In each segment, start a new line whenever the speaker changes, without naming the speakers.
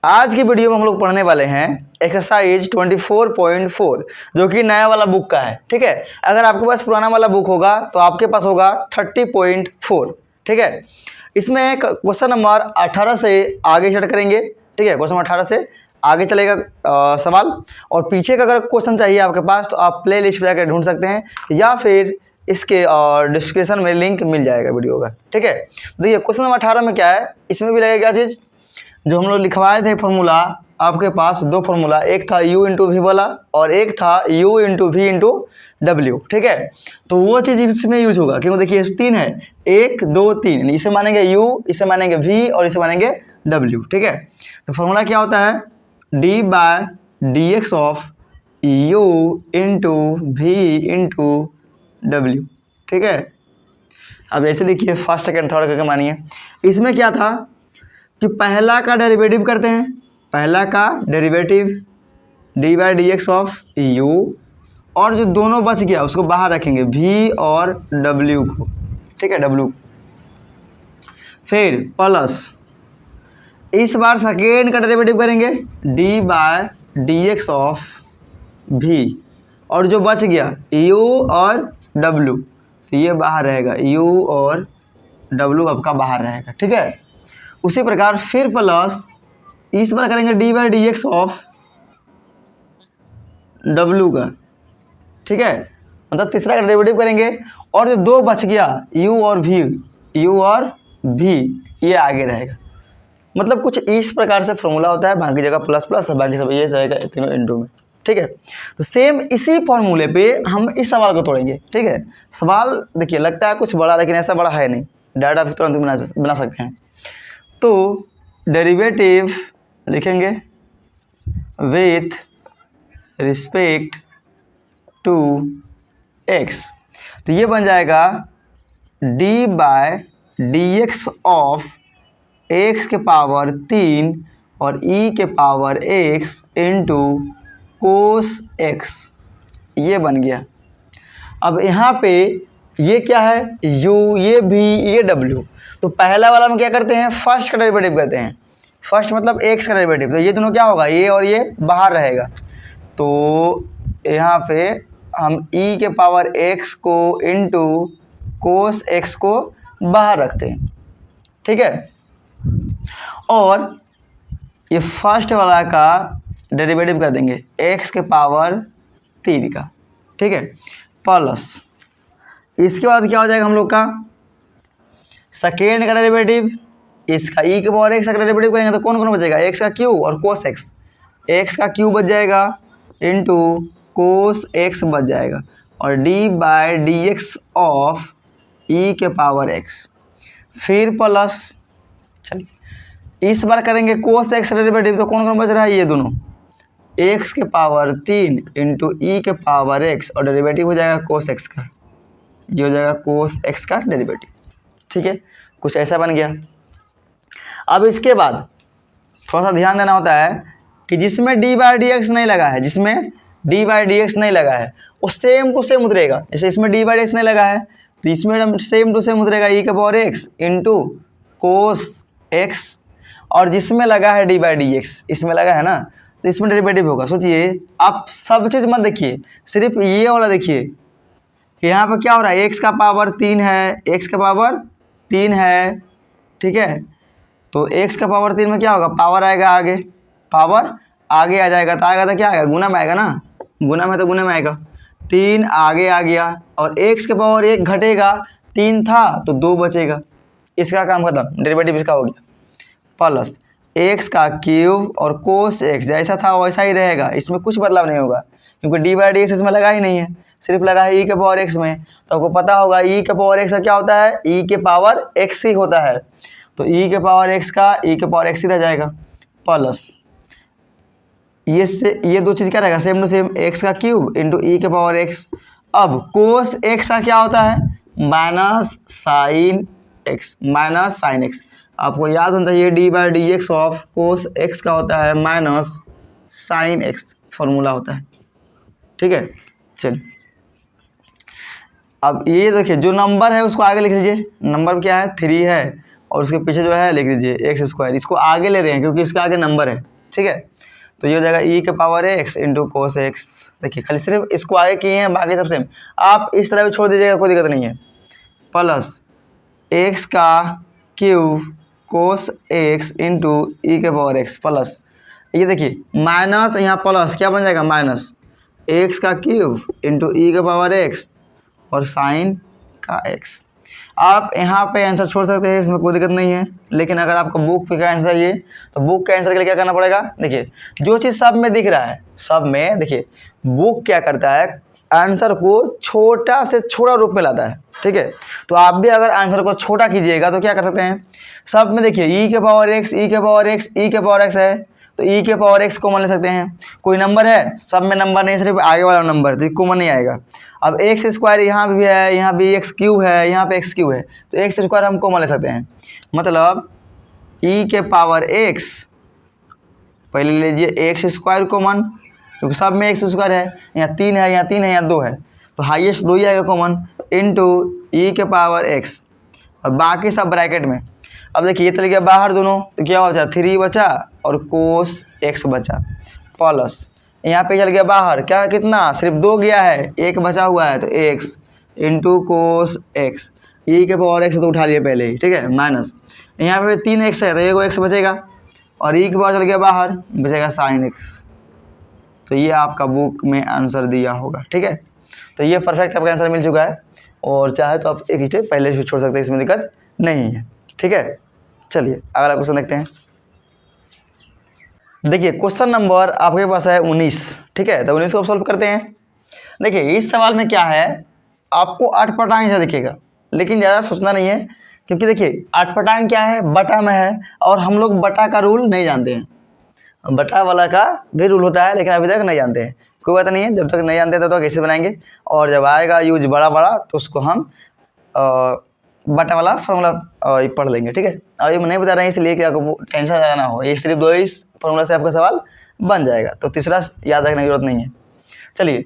आज की वीडियो में हम लोग पढ़ने वाले हैं एक्सरसाइज 24.4 जो कि नया वाला बुक का है। ठीक है, अगर आपके पास पुराना वाला बुक होगा तो आपके पास होगा 30.4। ठीक है, इसमें क्वेश्चन नंबर 18 से आगे स्टार्ट करेंगे। ठीक है, क्वेश्चन नंबर 18 से आगे चलेगा सवाल। और पीछे का अगर क्वेश्चन चाहिए आपके पास तो आप प्ले लिस्ट पर जाकर ढूंढ सकते हैं या फिर इसके डिस्क्रिप्शन में लिंक मिल जाएगा वीडियो का। ठीक है, देखिए क्वेश्चन नंबर 18 में क्या है, इसमें भी लगेगा क्या चीज़ जो हम लोग लिखवाए थे फॉर्मूला। आपके पास दो फॉर्मूला, एक था u इंटू वी वाला और एक था u into V into W. ठीक है, तो वो चीज़ इसमें यूज होगा क्योंकि देखिए 3 है, 1 2 3, इसे मानेंगे u, इसे मानेंगे v और इसे मानेंगे w। ठीक है, तो फॉर्मूला क्या होता है, d by D x of u into V into W. ठीक है, अब ऐसे देखिए फर्स्ट सेकेंड थर्ड करके मानिए। इसमें क्या था कि पहला का डेरिवेटिव करते हैं, पहला का derivative D by D x of you, और जो दोनों बच गया उसको बाहर रखेंगे v और w को। ठीक है, w फिर प्लस इस बार सेकेंड का डेरिवेटिव करेंगे d by D x of v, और जो बच गया u और w, तो ये बाहर रहेगा, u और w आपका बाहर रहेगा। ठीक है, उसी प्रकार फिर प्लस इस बार करेंगे D by D x of W का। ठीक है, मतलब तीसरा का डेरिवेटिव करेंगे और जो दो बच गया u और v, ये आगे रहेगा। मतलब कुछ इस प्रकार से फॉर्मूला होता है, बाकी जगह प्लस प्लस, बाकी सब ये रहेगा तीनों इंटू में। ठीक है, तो सेम इसी फॉर्मूले पे हम इस सवाल को तोड़ेंगे। ठीक है, सवाल देखिए लगता है कुछ बड़ा, लेकिन ऐसा बड़ा है नहीं, डायरेक्ट आप तुरंत बना सकते हैं। तो डेरिवेटिव लिखेंगे विथ रिस्पेक्ट टू x, तो ये बन जाएगा d by D x of x के पावर 3 और e के power x into cos x, ये बन गया। अब यहाँ पे ये क्या है, u, ये v, ये w, तो पहला वाला हम क्या करते हैं, फर्स्ट का डेरिवेटिव करते हैं। फर्स्ट मतलब x का डेरिवेटिव, तो ये दोनों क्या होगा, ये और ये बाहर रहेगा। तो यहाँ पे हम e के पावर x को इंटू कोस x को बाहर रखते हैं। ठीक है, और ये फर्स्ट वाला का डेरिवेटिव कर देंगे x के पावर 3 का। ठीक है, प्लस इसके बाद क्या हो जाएगा हम लोग का सेकेंड का डेरिवेटिव, इसका e के पावर x का डेरिवेटिव करेंगे तो कौन कौन बचेगा, x का क्यूब और कोस x का क्यूब बच जाएगा इंटू कोस x बच जाएगा, और d by D x of e के पावर x, फिर प्लस चलिए इस बार करेंगे कोस x का डेरिवेटिव, तो कौन कौन बच रहा है, ये दोनों x के पावर 3 इंटू e के पावर x, और डेरिवेटिव हो जाएगा कोस x का, ये हो जाएगा कोस x का डेरिवेटिव। ठीक है, कुछ ऐसा बन गया। अब इसके बाद थोड़ा सा ध्यान देना होता है कि जिसमें d बाई डी एक्स नहीं लगा है, जिसमें d बाई डी एक्स नहीं लगा है वो सेम टू सेम उतरेगा। जैसे इसमें d बाई डी एक्स नहीं लगा है तो इसमें सेम टू सेम उतरेगा e के power x into cos x, और जिसमें लगा है d बाई डी एक्स, इसमें लगा है ना, तो इसमें डेरिवेटिव होगा। सोचिए आप सब चीज़ मत देखिए, सिर्फ ये वाला देखिए कि यहाँ पर क्या हो रहा है, x का पावर 3 है, x का पावर 3 है। ठीक है, तो x का पावर 3 में क्या होगा, पावर आएगा आगे, पावर आगे आ जाएगा, तो आएगा तो क्या आएगा, गुना में आएगा ना, गुना में तो गुना में आएगा, 3 आगे आ गया, और x के पावर 1 घटेगा, 3 था तो 2 बचेगा, इसका काम खत्म, डेरिवेटिव इसका हो गया। प्लस x का क्यूब और कोस x जैसा था वैसा ही रहेगा, इसमें कुछ बदलाव नहीं होगा क्योंकि d बाई डी एक्स इसमें लगा ही नहीं है, सिर्फ लगा है e के पावर x में। तो आपको पता होगा e के पावर x का क्या होता है, e के पावर x ही होता है, तो e के पावर x का e के पावर x ही रह जाएगा। प्लस ये दो चीज़ क्या रहेगा, सेम टू सेम, x का क्यूब इंटू e के पावर x। अब कोस x का क्या होता है, minus sine x, minus sine x। आपको याद होना चाहिए d by D x of cos x का होता है माइनस साइन x, फॉर्मूला होता है। ठीक है, चलिए अब ये देखिए जो नंबर है उसको आगे लिख लीजिए, नंबर क्या है 3 है, और उसके पीछे जो है लिख दीजिए एक्स स्क्वायर। इसको आगे ले रहे हैं क्योंकि इसका आगे नंबर है, ठीक है। तो ये हो जाएगा ई के power x into cos x. देखिए खाली सिर्फ इसको आगे किए हैं, बाकी सब सेम। आप इस तरह भी छोड़ दीजिएगा, कोई दिक्कत नहीं है। प्लस एक्स का क्यूब कोस एक्स इंटू ई के पावर एक्स प्लस ये देखिए माइनस, यहाँ प्लस क्या बन जाएगा माइनस एक्स का क्यूब इंटू ई के पावर एक्स और साइन का एक्स। आप यहाँ पे आंसर छोड़ सकते हैं, इसमें कोई दिक्कत नहीं है। लेकिन अगर आपको बुक पे का आंसर चाहिए तो बुक के आंसर के लिए क्या करना पड़ेगा, देखिए जो चीज़ सब में दिख रहा है, सब में देखिए बुक क्या करता है, आंसर को छोटा से छोटा रूप में लाता है, ठीक है। तो आप भी अगर आंसर को छोटा कीजिएगा तो क्या कर सकते हैं, सब में देखिए ई के पावर एक्स, ई के पावर एक्स, ई के पावर एक्स है तो ई के पावर एक्स कॉमन ले सकते हैं। कोई नंबर है, सब में नंबर नहीं, सिर्फ आगे वाला नंबर तो कॉमन नहीं आएगा। अब एक्स स्क्वायर यहाँ भी है, यहाँ भी एक्स क्यू है, यहाँ पे एक्स क्यू है, तो एक्स स्क्वायर हम कॉमन ले सकते हैं। मतलब ई के पावर एक्स पहले ले लीजिए एक्स स्क्वायर कॉमन, क्योंकि सब में एक्स स्क्वायर है, यहाँ 3 है, यहाँ 3 है, यहाँ 2 है, तो हाईएस्ट 2 ही आएगा कॉमन, इंटू ई के पावर एक्स और बाकी सब ब्रैकेट में। अब देखिए ये चल गया बाहर दोनों, तो क्या हो जाए 3 बचा और कोस एक्स बचा प्लस यहाँ पे चल गया बाहर, क्या कितना सिर्फ 2 गया है, 1 बचा हुआ है तो एक्स इंटू कोस एक्स, ई के पावर एक्स तो उठा लिए पहले ही, ठीक है, माइनस यहाँ पे 3 एक्स है तो एक एक्स बचेगा और ई के पावर चल गया बाहर, बचेगा साइन एक्स। तो ये आपका बुक में आंसर दिया होगा, ठीक है। तो ये परफेक्ट आपका आंसर मिल चुका है और चाहे तो आप एक स्टेप पहले से छोड़ सकते हैं, इसमें दिक्कत नहीं है, ठीक है। चलिए अगला क्वेश्चन देखते हैं। देखिए क्वेश्चन नंबर आपके पास है 19, ठीक है। तो 19 को सॉल्व करते हैं। देखिए इस सवाल में क्या है, आपको अटपटांग से दिखेगा लेकिन ज़्यादा सोचना नहीं है, क्योंकि देखिए अटपटांग क्या है, बटा में है और हम लोग बटा का रूल नहीं जानते हैं। बटा वाला का भी रूल होता है लेकिन अभी तक नहीं जानते हैं, कोई बात नहीं है, जब तक नहीं जानते तब तक कैसे बनाएंगे और जब आएगा यूज बड़ा बड़ा तो उसको हम बटा वाला फॉर्मूला पढ़ लेंगे, ठीक है। और ये मैं नहीं बता रहे हैं इसलिए कि आपको टेंशन ज़्यादा ना हो, ये सिर्फ 2 इस फॉर्मूला से आपका सवाल बन जाएगा, तो तीसरा याद रखने की जरूरत नहीं है। चलिए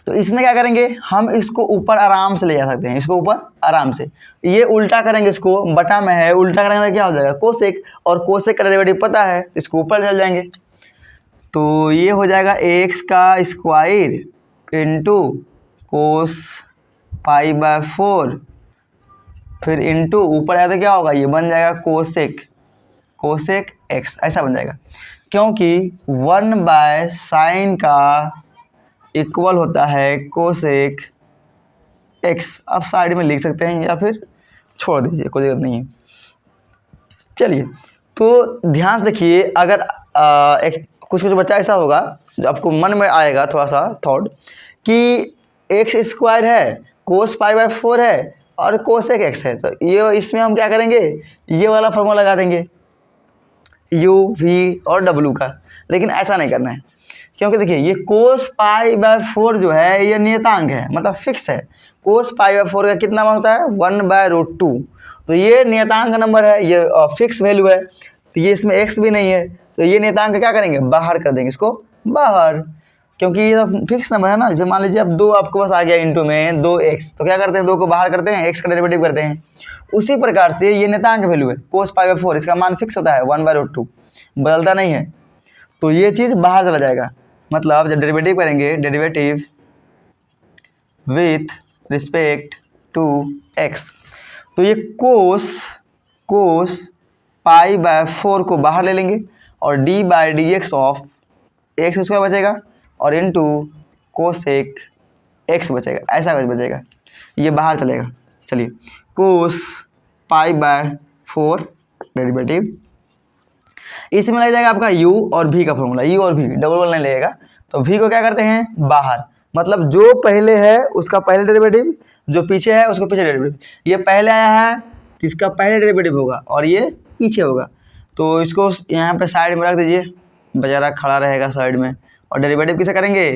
तो इसमें क्या करेंगे, हम इसको ऊपर आराम से ले जा सकते हैं, इसको ऊपर आराम से, ये उल्टा करेंगे, इसको बटा में है उल्टा करेंगे तो क्या हो जाएगा कोसेक, और कोसेक का डेरिवेटिव पता है, इसको ऊपर चल जाएंगे तो ये हो जाएगा एक्स का square into cos pi by 4 फिर इंटू ऊपर आया तो क्या होगा, ये बन जाएगा कोसेक, कोसेक एक्स ऐसा बन जाएगा, क्योंकि 1 बाय साइन का इक्वल होता है कोसेक एक्स। आप साइड में लिख सकते हैं या फिर छोड़ दीजिए, कोई दिक्कत नहीं है। चलिए तो ध्यान से देखिए, अगर कुछ बच्चा ऐसा होगा जो आपको मन में आएगा थोड़ा सा थॉट कि एक्स स्क्वायर है, कोस पाई बाय 4 है और कोसेक एक्स है, तो ये इसमें हम क्या करेंगे, ये वाला फॉर्मूला लगा देंगे u v और w का। लेकिन ऐसा नहीं करना है, क्योंकि देखिए ये कोस पाई बाय 4 जो है ये नियतांक है, मतलब फिक्स है। कोस पाई बाय 4 का कितना मान होता है 1/√2, तो ये नियतांक नंबर है, ये फिक्स वैल्यू है, तो ये इसमें x भी नहीं है, तो ये नियतांक क्या करेंगे बाहर कर देंगे, इसको बाहर, क्योंकि ये तो फिक्स नंबर है ना। जैसे मान लीजिए अब 2 आपके पास आ गया इंटू में 2x, तो क्या करते हैं 2 को बाहर करते हैं, x का डेरिवेटिव करते हैं। उसी प्रकार से ये नियतांक वैल्यू है कोस पाई बाय 4, इसका मान फिक्स होता है 1/√2, बदलता नहीं है, तो ये चीज़ बाहर चला जाएगा। मतलब जब डेरिवेटिव करेंगे, derivative with respect to x, तो ये कोस पाई बाय 4 को बाहर ले लेंगे और d/dx ऑफ एक्स स्क्वायर बचेगा और इंटू कोसेक एक्स बचेगा, ऐसा कुछ बचेगा, ये बाहर चलेगा। चलिए कोस पाई बाय 4 डेरिवेटिव, इसमें लग जाएगा आपका u और v का फॉर्मूला, u और v डबल नहीं लगेगा, तो v को क्या करते हैं बाहर, मतलब जो पहले है उसका पहले डेरिवेटिव, जो पीछे है उसका पीछे डेरिवेटिव। ये पहले आया है तो इसका पहले डेरिवेटिव होगा और ये पीछे होगा, तो इसको यहाँ पे साइड में रख दीजिए, बेचारा खड़ा रहेगा साइड में, और डेरिवेटिव किसे करेंगे,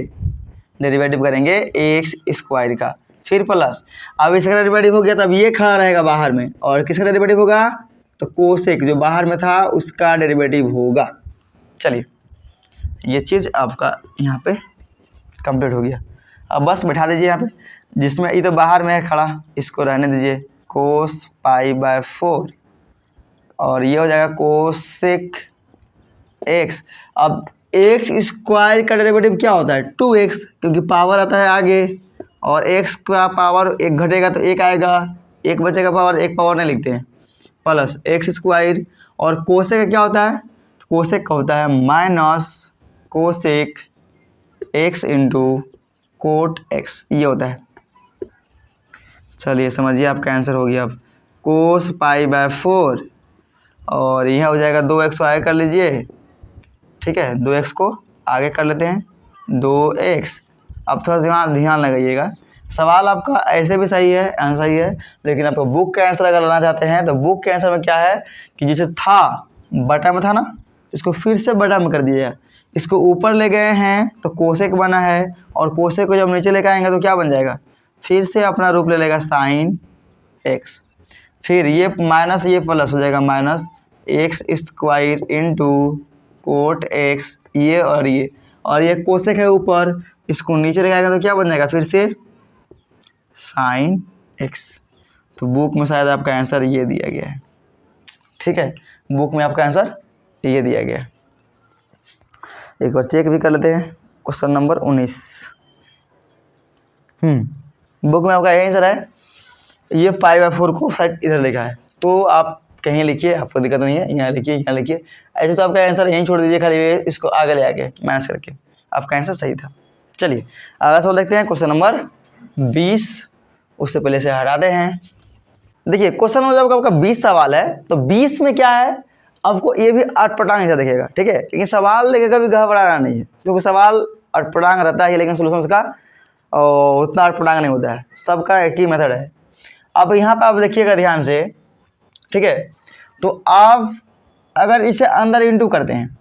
डेरिवेटिव करेंगे एक्स स्क्वायर का, फिर प्लस, अब इसका डेरिवेटिव हो गया तब ये खड़ा रहेगा बाहर में, और किसका डेरिवेटिव होगा तो कोसेक जो बाहर में था उसका डेरिवेटिव होगा। चलिए ये चीज़ आपका यहाँ पे कंप्लीट हो गया। अब बस बैठा दीजिए यहाँ पे, जिसमें ये तो बाहर में है खड़ा, इसको रहने दीजिए कोस पाई बाय 4 और ये हो जाएगा कोसेक एक्स। अब एक्स स्क्वायर का डेरिवेटिव क्या होता है 2x, क्योंकि पावर आता है आगे और x का पावर एक घटेगा तो एक आएगा, एक बचेगा पावर, एक पावर नहीं लिखते हैं, प्लस एक्स स्क्वायर। और कोसेक क्या होता है, कोसेक का होता है minus cosec x into cot x, ये होता है। चलिए समझिए आपका आंसर हो गया। अब कोस पाई बाय 4 और यह हो जाएगा 2x आगे कर लीजिए, ठीक है, 2x को आगे कर लेते हैं 2x। अब थोड़ा ध्यान लगाइएगा, सवाल आपका ऐसे भी सही है, आंसर सही है, लेकिन आपको बुक का आंसर अगर लाना चाहते हैं तो बुक के आंसर में क्या है कि जैसे था बटा में था ना, इसको फिर से बटा में कर दिया, इसको ऊपर ले गए हैं तो कोसेक बना है, और कोसेक को जब नीचे लेकर आएंगे तो क्या बन जाएगा, फिर से अपना रूप ले लेगा साइन एक्स, फिर ये माइनस ये प्लस हो जाएगा minus x square into cot x, ये और ये कोसेक है ऊपर, इसको नीचे लेके आएगा तो क्या बन जाएगा फिर से साइन एक्स। तो बुक में शायद आपका आंसर ये दिया गया है, ठीक है, बुक में आपका आंसर ये दिया गया है। एक बार चेक भी कर लेते हैं, क्वेश्चन नंबर 19 बुक में आपका यही आंसर है। ये पाई बाय 4 को शायद इधर लिखा है, तो आप कहीं लिखिए, आपको दिक्कत नहीं है, यहाँ लिखिए, यहाँ लिखिए, ऐसे तो आपका आंसर यहीं छोड़ दीजिए, खाली इसको आगे ले आके माइनस करके, आपका आंसर सही था। चलिए अगला सवाल देखते हैं, क्वेश्चन नंबर 20। उससे पहले से हटाते हैं। देखिए क्वेश्चन नंबर जब आपका 20 सवाल है तो 20 में क्या है, आपको ये भी अटपटांग ऐसा दिखेगा, ठीक है, लेकिन सवाल लेके कभी घबराना नहीं है, क्योंकि सवाल अटपटांग रहता है लेकिन सोल्यूशन का उतना अटपटांग नहीं होता है, सबका एक ही मेथड है। अब यहाँ पर आप देखिएगा ध्यान से, ठीक है, तो आप अगर इसे अंदर इंटू करते हैं,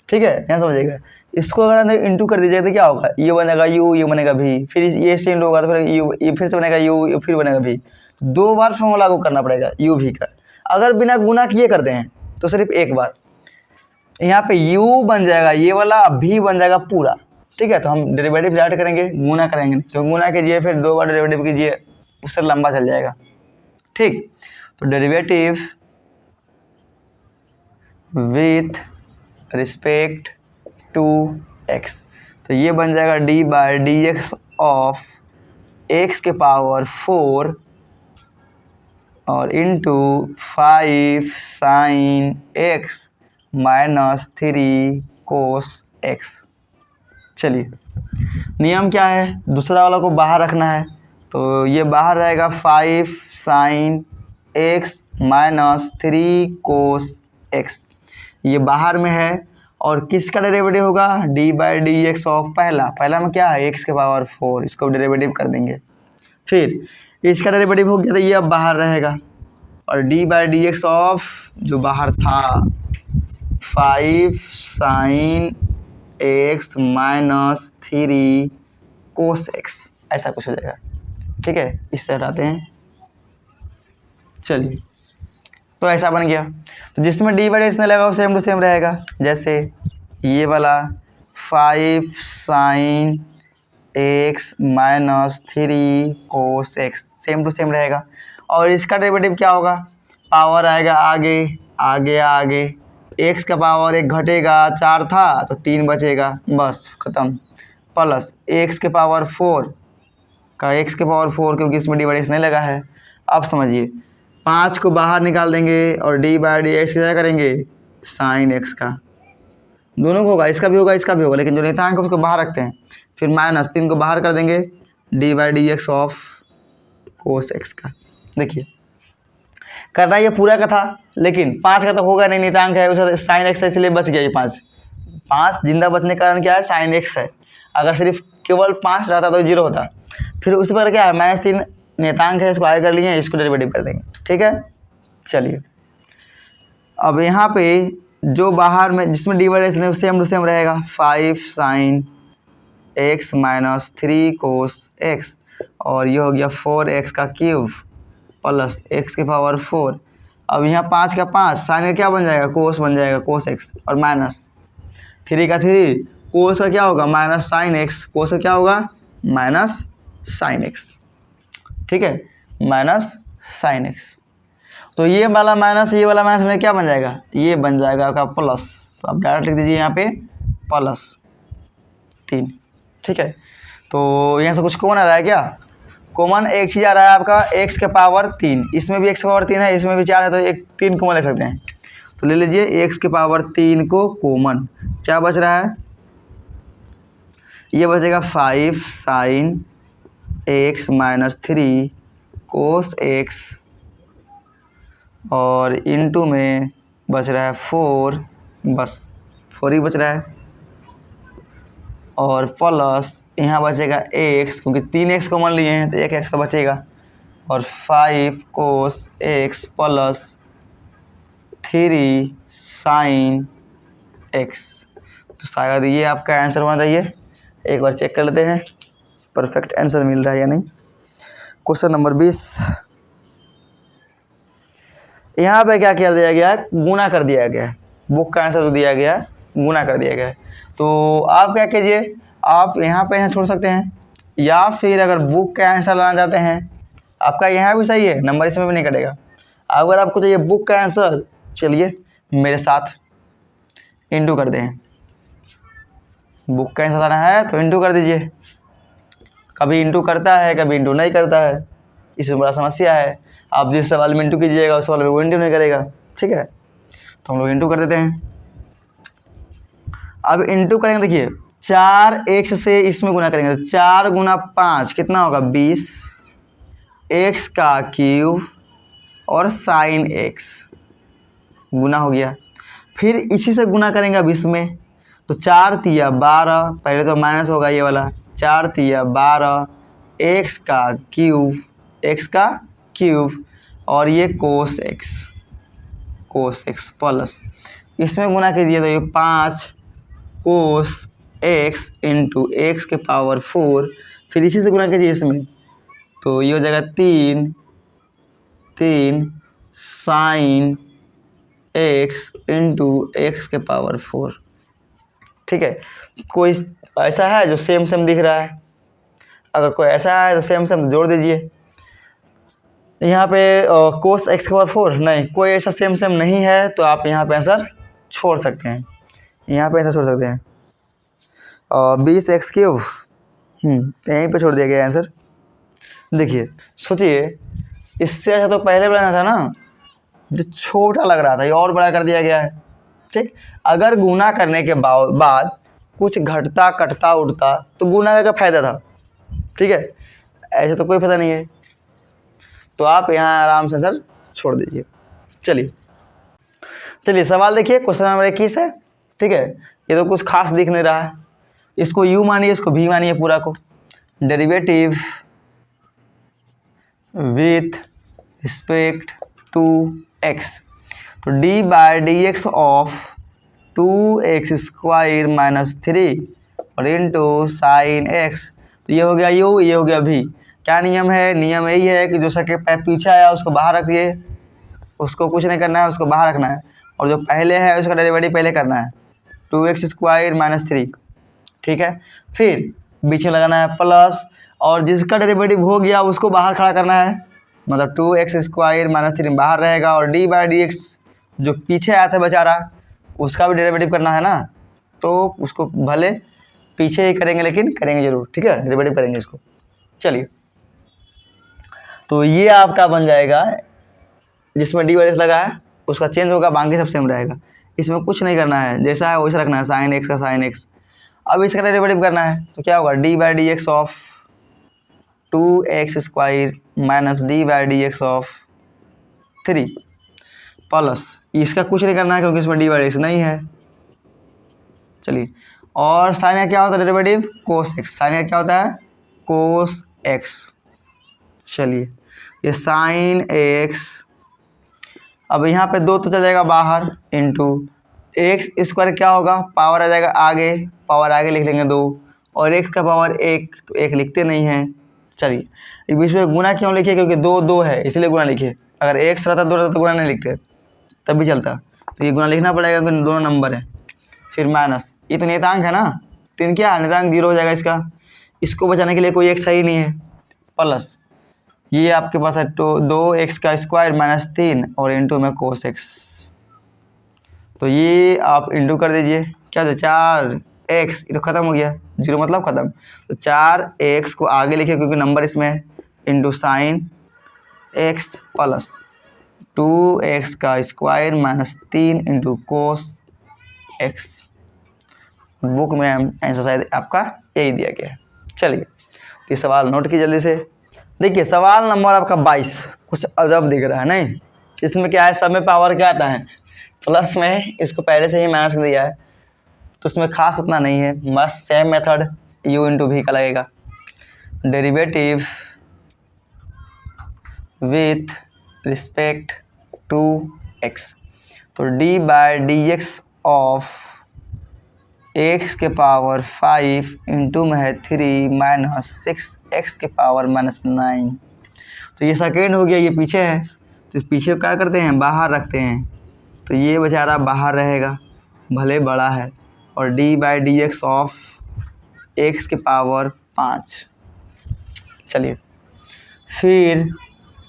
ठीक है, ध्यान समझिएगा, इसको अगर अंदर इंटू कर दीजिएगा तो क्या होगा, ये बनेगा यू, ये बनेगा भी, फिर ये से इंटू होगा तो फिर यू, ये फिर से बनेगा यू, फिर बनेगा भी, 2 बार फॉर्मूला लागू करना पड़ेगा यू भी का। अगर बिना गुना किए करते हैं तो सिर्फ एक बार, यहाँ पे यू बन जाएगा ये वाला, भी बन जाएगा पूरा, ठीक है। तो हम डेरिवेटिव स्टार्ट करेंगे, गुना करेंगे नहीं, तो गुना कीजिए फिर 2 बार डेरिवेटिव कीजिए, उससे लंबा चल जाएगा, ठीक। तो derivative with respect to X, तो ये बन जाएगा D by D x of X के पावर 4 और into 5 sine X minus 3 cos X. चलिए नियम क्या है, दूसरा वाला को बाहर रखना है, तो ये बाहर रहेगा 5 sine X minus 3 cos x, ये बाहर में है। और किसका डेरिवेटिव होगा, D by D x of पहला में क्या है एक्स के पावर 4, इसको डेरिवेटिव कर देंगे, फिर इसका डेरिवेटिव हो गया तो ये अब बाहर रहेगा, और D by D x of जो बाहर था 5 sine X minus 3 cos x, ऐसा कुछ हो जाएगा, ठीक है। इससे हटाते हैं, चलिए तो ऐसा बन गया। तो जिसमें डी बाई डी एक्स नहीं लगा वो सेम टू सेम रहेगा, जैसे ये वाला 5 sine X minus 3 cos X same to same रहेगा। और इसका डेरिवेटिव क्या होगा, पावर आएगा आगे आगे आगे, एक्स का पावर 1 घटेगा, 4 था तो 3 बचेगा, बस ख़त्म, प्लस एक्स के पावर 4 का एक्स के पावर 4, क्योंकि इसमें डी बाई डी एक्स नहीं लगा है। अब समझिए 5 को बाहर निकाल देंगे और डी बाई डी एक्स क्या करेंगे, साइन एक्स का, दोनों को होगा, इसका भी होगा इसका भी होगा, लेकिन जो नियतांक है उसको बाहर रखते हैं, फिर माइनस 3 को बाहर कर देंगे, D by D x of cos x का। देखिए करना ये पूरा का था, लेकिन 5 का तो होगा नहीं, नियतांक है उसका साइन एक्स है, इसलिए बच गया ये 5 जिंदा बचने का कारण क्या है, साइन एक्स है। अगर सिर्फ केवल 5 रहता तो 0 होता, फिर उस पर क्या है -3 नियतांक है, इसको आगे कर लिए, इसको डेरिवेटिव कर देंगे, ठीक है। चलिए अब यहाँ पे जो बाहर में जिसमें D by D X same to same रहेगा, 5 sine X minus 3 cos X, और ये हो गया 4x का क्यूब प्लस एक्स के पावर 4। अब यहाँ 5 का 5 साइन का क्या बन जाएगा, कोस बन जाएगा, कोस एक्स, और माइनस 3 का 3 कोस का क्या होगा, माइनस साइन एक्स, कोस का क्या होगा, माइनस साइन एक्स, ठीक है, माइनस साइन एक्स। तो ये वाला माइनस ये वाला माइनस में क्या बन जाएगा, ये बन जाएगा आपका प्लस। तो आप डायरेक्ट लिख दीजिए यहाँ पे +3। ठीक है, तो यहाँ से कुछ कॉमन आ रहा है क्या, कॉमन एक चीज़ आ रहा है आपका x के पावर 3, इसमें भी x के पावर 3 है, इसमें भी 4 है, तो एक 3 कॉमन ले सकते हैं। तो ले लीजिए x के पावर 3 को कॉमन, क्या बच रहा है, ये बचेगा 5 sin x - 3 cos x, और इनटू में बच रहा है 4, बस 4 ही बच रहा है, और प्लस यहाँ बचेगा x, क्योंकि 3x कॉमन लिए हैं तो 1x तो बचेगा, और 5 cos x plus 3 sin x। तो शायद ये आपका आंसर बन रही है। एक बार चेक कर लेते हैं परफेक्ट आंसर मिल रहा है या नहीं। क्वेश्चन नंबर 20, यहाँ पे क्या दिया गया है, गुना कर दिया गया है। बुक का आंसर तो दिया गया है, गुना कर दिया गया है। तो आप क्या कीजिए, आप यहाँ पे छोड़ सकते हैं, या फिर अगर बुक का आंसर लाना चाहते हैं, आपका यहाँ भी सही है, नंबर इसमें भी नहीं कटेगा। अगर आपको चाहिए बुक का आंसर, चलिए मेरे साथ इंटू कर दें। बुक का आंसर लाना है तो इंटू कर दीजिए। कभी इंटू करता है, कभी इंटू नहीं करता है, इसमें बड़ा समस्या है। आप जिस सवाल में इंटू कीजिएगा उस सवाल में वो इंटू नहीं करेगा। ठीक है, तो हम लोग इंटू कर देते हैं। अब इंटू करेंगे, देखिए 4x से इसमें गुना करेंगे, 4 गुना 5 कितना होगा 20, x का क्यूब और साइन x गुना हो गया। फिर इसी से गुना करेंगे अब इसमें, तो 4 तिया 12, पहले तो माइनस होगा ये वाला, 4 तिया 12, x का क्यूब और ये कोस x प्लस इसमें गुना कीजिए तो ये 5 कोस x इंटू एक्स के पावर 4, फिर इसी से गुना कीजिए इसमें, तो ये हो जाएगा 3 साइन x इंटू एक्स के पावर 4। ठीक है, कोई ऐसा है जो सेम दिख रहा है, अगर कोई ऐसा है तो सेम जोड़ दीजिए। यहाँ पे कोस x के पावर 4 नहीं, कोई ऐसा सेम नहीं है, तो आप यहाँ पे आंसर छोड़ सकते हैं, यहाँ पे आंसर छोड़ सकते हैं। 20x क्यूब यहीं पे छोड़ दिया गया आंसर। देखिए सोचिए, इससे अच्छा तो पहले बनाना था ना, जो छोटा लग रहा था ये और बड़ा कर दिया गया है। ठीक, अगर गुना करने के बाद कुछ घटता कटता उठता तो गुना का फायदा था। ठीक है, ऐसे तो कोई फायदा नहीं है, तो आप यहाँ आराम से आंसर छोड़ दीजिए। चलिए सवाल देखिए, क्वेश्चन नंबर 21 है। ठीक है, ये तो कुछ खास दिख नहीं रहा है, इसको u मानिए, इसको v मानिए, पूरा को derivative with respect to x, तो d/dx ऑफ 2x² - 3 और इंटू साइन x, तो ये हो गया u, ये हो गया v। क्या नियम है, नियम यही है कि जो सबके पीछे आया उसको बाहर रखिए, उसको कुछ नहीं करना है, उसको बाहर रखना है, और जो पहले है उसका डेरिवेटिव पहले करना है, 2x² - 3। ठीक है, फिर बीच में लगाना है प्लस, और जिसका डेरिवेटिव हो गया उसको बाहर खड़ा करना है, मतलब 2x² - 3 बाहर रहेगा, और d/dx जो पीछे आया था बेचारा उसका भी डेरिवेटिव करना है ना, तो उसको भले पीछे ही करेंगे लेकिन करेंगे जरूर। ठीक है, डेरिवेटिव करेंगे इसको। चलिए, तो ये आपका बन जाएगा, जिसमें d/dx लगा है उसका चेंज होगा, बाकी सब सेम रहेगा, इसमें कुछ नहीं करना है, जैसा है वैसा रखना है, साइन x का साइन x। अब इसका डेरिवेटिव करना है तो क्या होगा, d/dx of 2x² - d/dx of 3 plus, इसका कुछ नहीं करना है क्योंकि इसमें d/dx नहीं है। चलिए, और साइन का क्या होता है डेरिवेटिव, कोस x, साइन का क्या होता है कोस x। चलिए, ये साइन x, अब यहाँ पे 2 तो चल जाएगा बाहर, इंटू x² क्या होगा, पावर आ जाएगा आगे, पावर आगे लिख लेंगे 2, और x का पावर 1, तो 1 लिखते नहीं हैं। चलिए, इस बीच में गुना क्यों लिखे, क्योंकि 2 है इसलिए गुना लिखे, अगर x रहता 2 रहता तो गुना नहीं लिखते, तब भी चलता, तो ये गुना लिखना पड़ेगा क्योंकि दोनों नंबर है। फिर माइनस, ये तो नियतांक है ना, 3 क्या नियतांक 0 हो जाएगा इसका, इसको बचाने के लिए कोई x सही नहीं है, प्लस ये आपके पास है तो 2x का स्क्वायर माइनस 3 और इंटू में कोस x। तो ये आप इंटू कर दीजिए, क्या हो 4x, ये तो ख़त्म हो गया, 0 मतलब ख़त्म। तो 4x को आगे लिखे क्योंकि नंबर इसमें है, into sine x plus 2x का square minus 3 into cos x। Book में आंसर शायद आपका यही दिया गया है। चलिए ये सवाल नोट की जल्दी से। देखिए सवाल नंबर आपका 22 कुछ अजब दिख रहा है नहीं। इसमें क्या है, सब में पावर क्या आता है प्लस में, इसको पहले से ही माइनस दिया है तो उसमें खास उतना नहीं है। बस same method u into V का लगेगा। Derivative with respect to x, तो d by D x of x के पावर 5 इंटू में है 3 माइनस 6x के पावर माइनस 9। तो ये सेकेंड हो गया, ये पीछे है तो इस पीछे क्या करते हैं, बाहर रखते हैं, तो ये बेचारा बाहर रहेगा भले बड़ा है। और d by D x of x के पावर 5। चलिए फिर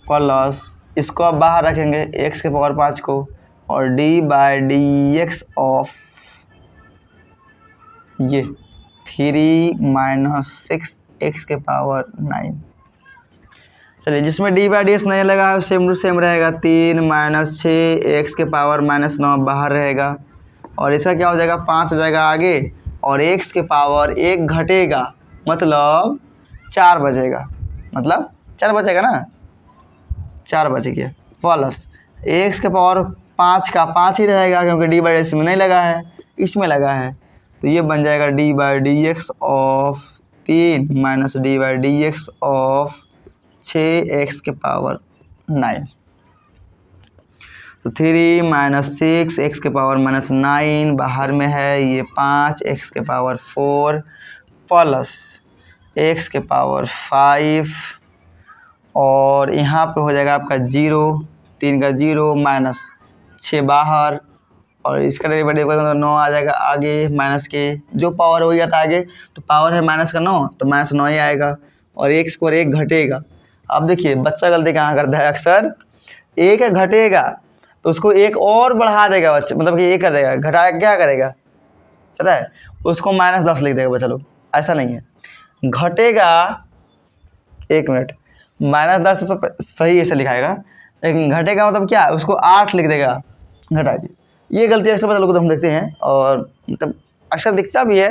प्लस इसको आप बाहर रखेंगे x के पावर 5 को, और d by D x of ये 3 माइनस 6x के पावर 9। चलिए जिसमें d बाई डी एक्स नहीं लगा है सेम टू सेम रहेगा, 3 माइनस 6x के पावर माइनस 9 बाहर रहेगा, और इसका क्या हो जाएगा 5 हो जाएगा आगे, और x के पावर 1 घटेगा मतलब 4 बचेगा, मतलब 4 बचेगा ना, 4 बच गया। प्लस x के पावर 5 का 5 ही रहेगा क्योंकि d बाई इसमें नहीं लगा है, इसमें लगा है, तो ये बन जाएगा d by D x of 3 minus d by D x of 6x के पावर 9। तो 3 माइनस 6x के पावर माइनस 9 बाहर में है, ये 5x के पावर 4 प्लस x के पावर 5, और यहाँ पे हो जाएगा आपका 0, 3 का 0 माइनस 6 बाहर, और इसका डेरिवेटिव करेंगे तो 9 आ जाएगा आगे, माइनस के जो पावर हो गया था आगे, तो पावर है माइनस का 9 तो माइनस 9 ही आएगा, और x पर 1 घटेगा। अब देखिए बच्चा गलती कहाँ करता है अक्सर, 1 घटेगा तो उसको 1 और बढ़ा देगा बच्चा, मतलब कि 1 कर देगा, घटा क्या करेगा पता है, उसको माइनस 10 लिख देगा बच्चा लोग। ऐसा नहीं है, घटेगा 1 मिनट, माइनस 10 तो सही ऐसे लिखाएगा, लेकिन घटेगा मतलब क्या, उसको 8 लिख देगा घटा के। ये गलती अक्सर बच्चा लोग को हम देखते हैं, और मतलब अक्सर दिखता भी है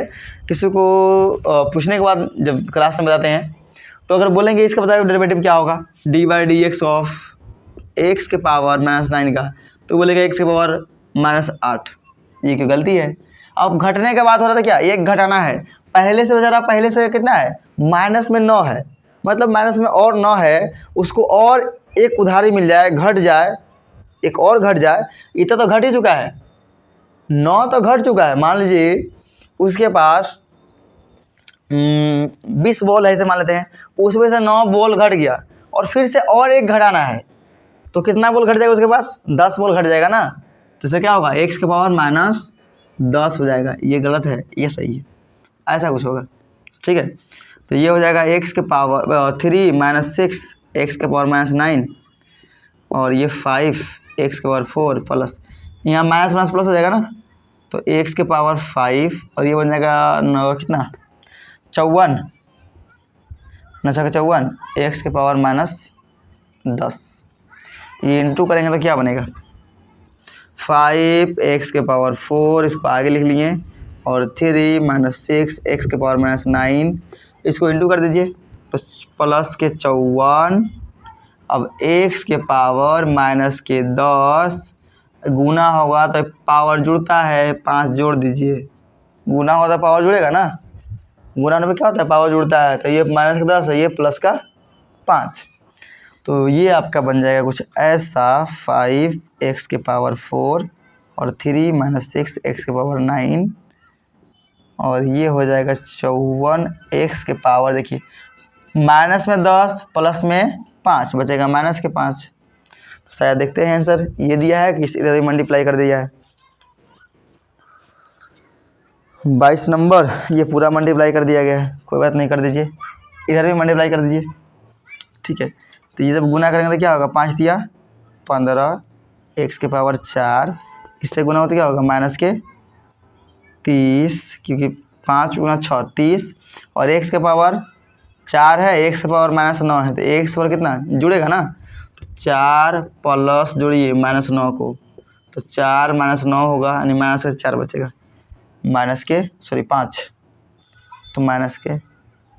किसी को पूछने के बाद जब क्लास में बताते हैं, तो अगर बोलेंगे इसका बताइए डेरिवेटिव क्या होगा, d by D x of x के पावर माइनस 9 का, तो बोलेगा x के पावर माइनस 8। ये क्यों गलती है। अब घटने का बात हो रहा था क्या, 1 घटाना है, पहले से बेचारा पहले से कितना है माइनस में 9 है, मतलब माइनस में और 9 है, उसको और एक उधारी मिल जाए, घट जाए, एक और घट जाए, इतना तो घट ही चुका है, 9 तो घट चुका है। मान लीजिए उसके पास 20 बॉल है ऐसे मान लेते हैं, उसमें से 9 बॉल घट गया, और फिर से और 1 घटाना है, तो कितना बॉल घट जाएगा उसके पास, 10 बॉल घट जाएगा ना, तो इससे क्या होगा x के पावर माइनस 10 हो जाएगा। ये गलत है, ये सही है, ऐसा कुछ होगा, ठीक है। तो ये हो जाएगा x के पावर 3 माइनस 6 x के पावर माइनस 9, और ये 5 x के पावर 4 प्लस यहाँ माइनस माइनस प्लस हो जाएगा ना, तो x के पावर 5, और ये बन जाएगा कितना 54, 54 x के पावर माइनस 10। ये इंटू करेंगे तो क्या बनेगा 5x के पावर 4, इसको आगे लिख लिए, और 3 माइनस 6 x के पावर माइनस 9, इसको इंटू कर दीजिए तो प्लस के 54, अब x के पावर माइनस के 10, गुना होगा तो पावर जुड़ता है, 5 जोड़ दीजिए, गुना होगा तो पावर जुड़ेगा ना, गुना में क्या होता है पावर जुड़ता है, तो ये माइनस का 10 है, ये प्लस का 5, तो ये आपका बन जाएगा कुछ ऐसा 5x के पावर 4 और 3 माइनस 6x के पावर 9, और ये हो जाएगा 54x के पावर, देखिए माइनस में 10 प्लस में 5 बचेगा माइनस के 5। तो शायद देखते हैं आंसर ये दिया है कि इधर मल्टीप्लाई कर दिया है 22 नंबर, ये पूरा मल्टीप्लाई कर दिया गया है, कोई बात नहीं कर दीजिए, इधर भी मल्टीप्लाई कर दीजिए, ठीक है। तो ये जब गुना करेंगे तो क्या होगा, 5 दिया 15 x के पावर 4, इससे गुना हो तो क्या होगा माइनस के 30, क्योंकि 5 गुना 6 30, और x के पावर 4 है, x के पावर -9 है, तो x पर कितना जुड़ेगा ना, तो 4 प्लस जोड़िए -9 को, तो 4 -9 होगा, यानी माइनस के 4 बचेगा, माइनस के 5, तो माइनस के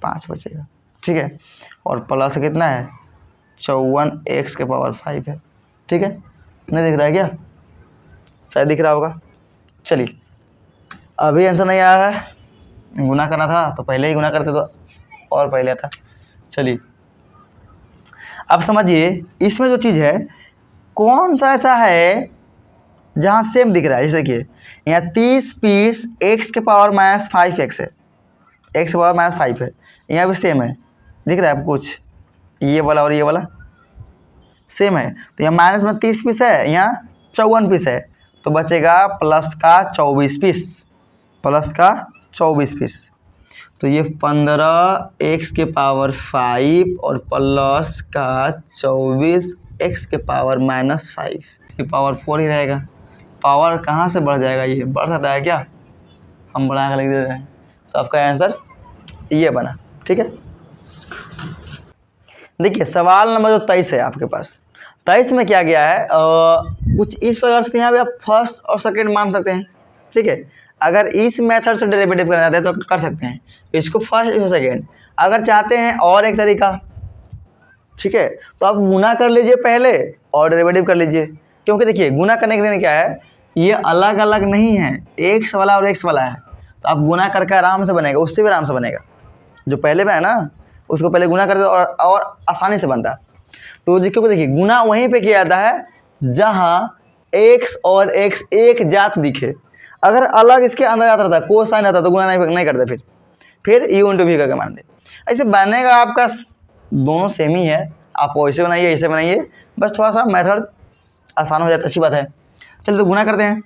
5 बचेगा। ठीक है, और प्लस कितना है 54 x के पावर 5 है। ठीक है, नहीं दिख रहा है क्या, शायद दिख रहा होगा। चलिए, अभी आंसर नहीं आया है, गुना करना था तो पहले ही गुना करते तो और पहले था। चलिए अब समझिए, इसमें जो चीज़ है कौन सा ऐसा है जहाँ सेम दिख रहा है। जैसे देखिए यहाँ 30 पीस x के पावर -5x है, x के पावर -5 है, यहाँ भी सेम है, दिख रहा है आपको कुछ, ये वाला और ये वाला सेम है। तो यहाँ माइनस में 30 पीस है, यहाँ 54 पीस है, तो बचेगा प्लस का 24 पीस, प्लस का 24 पीस। तो ये 15 x के पावर 5 और प्लस का 24 x के पावर -5, ये पावर 4 ही रहेगा। पावर कहाँ से बढ़ जाएगा, ये बढ़ सकता है क्या, हम बढ़ा कर लिख देते हैं। तो आपका आंसर ये बना। ठीक है, देखिए सवाल नंबर जो 23 है आपके पास, 23 में क्या गया है, कुछ इस प्रकार से यहाँ पे आप फर्स्ट और सेकंड मान सकते हैं। ठीक है, अगर इस मेथड से डेरिवेटिव करना चाहते हैं तो कर सकते हैं, इसको फर्स्ट इसको सेकंड। अगर चाहते हैं और एक तरीका, ठीक है, तो आप गुना कर लीजिए पहले और डेरिवेटिव कर लीजिए, क्योंकि देखिए गुना करने के लिए क्या है, ये अलग अलग नहीं है, x वाला और x वाला है, तो आप गुना करके आराम से बनेगा, उससे भी आराम से बनेगा। जो पहले में है ना उसको पहले गुना करते और आसानी से बनता। तो क्योंकि देखिए गुना वहीं पे किया जाता है जहाँ x और x एक जात दिखे। अगर अलग इसके अंदर आता था कोसाइन आता तो गुना नहीं करते, फिर u इंटू v करके मान दे। ऐसे बनेगा आपका दोनों सेम ही है, आप वैसे बनाइए ऐसे बनाइए, बस थोड़ा सा मेथड आसान हो जाता है, अच्छी बात है। चलिए तो गुना करते हैं।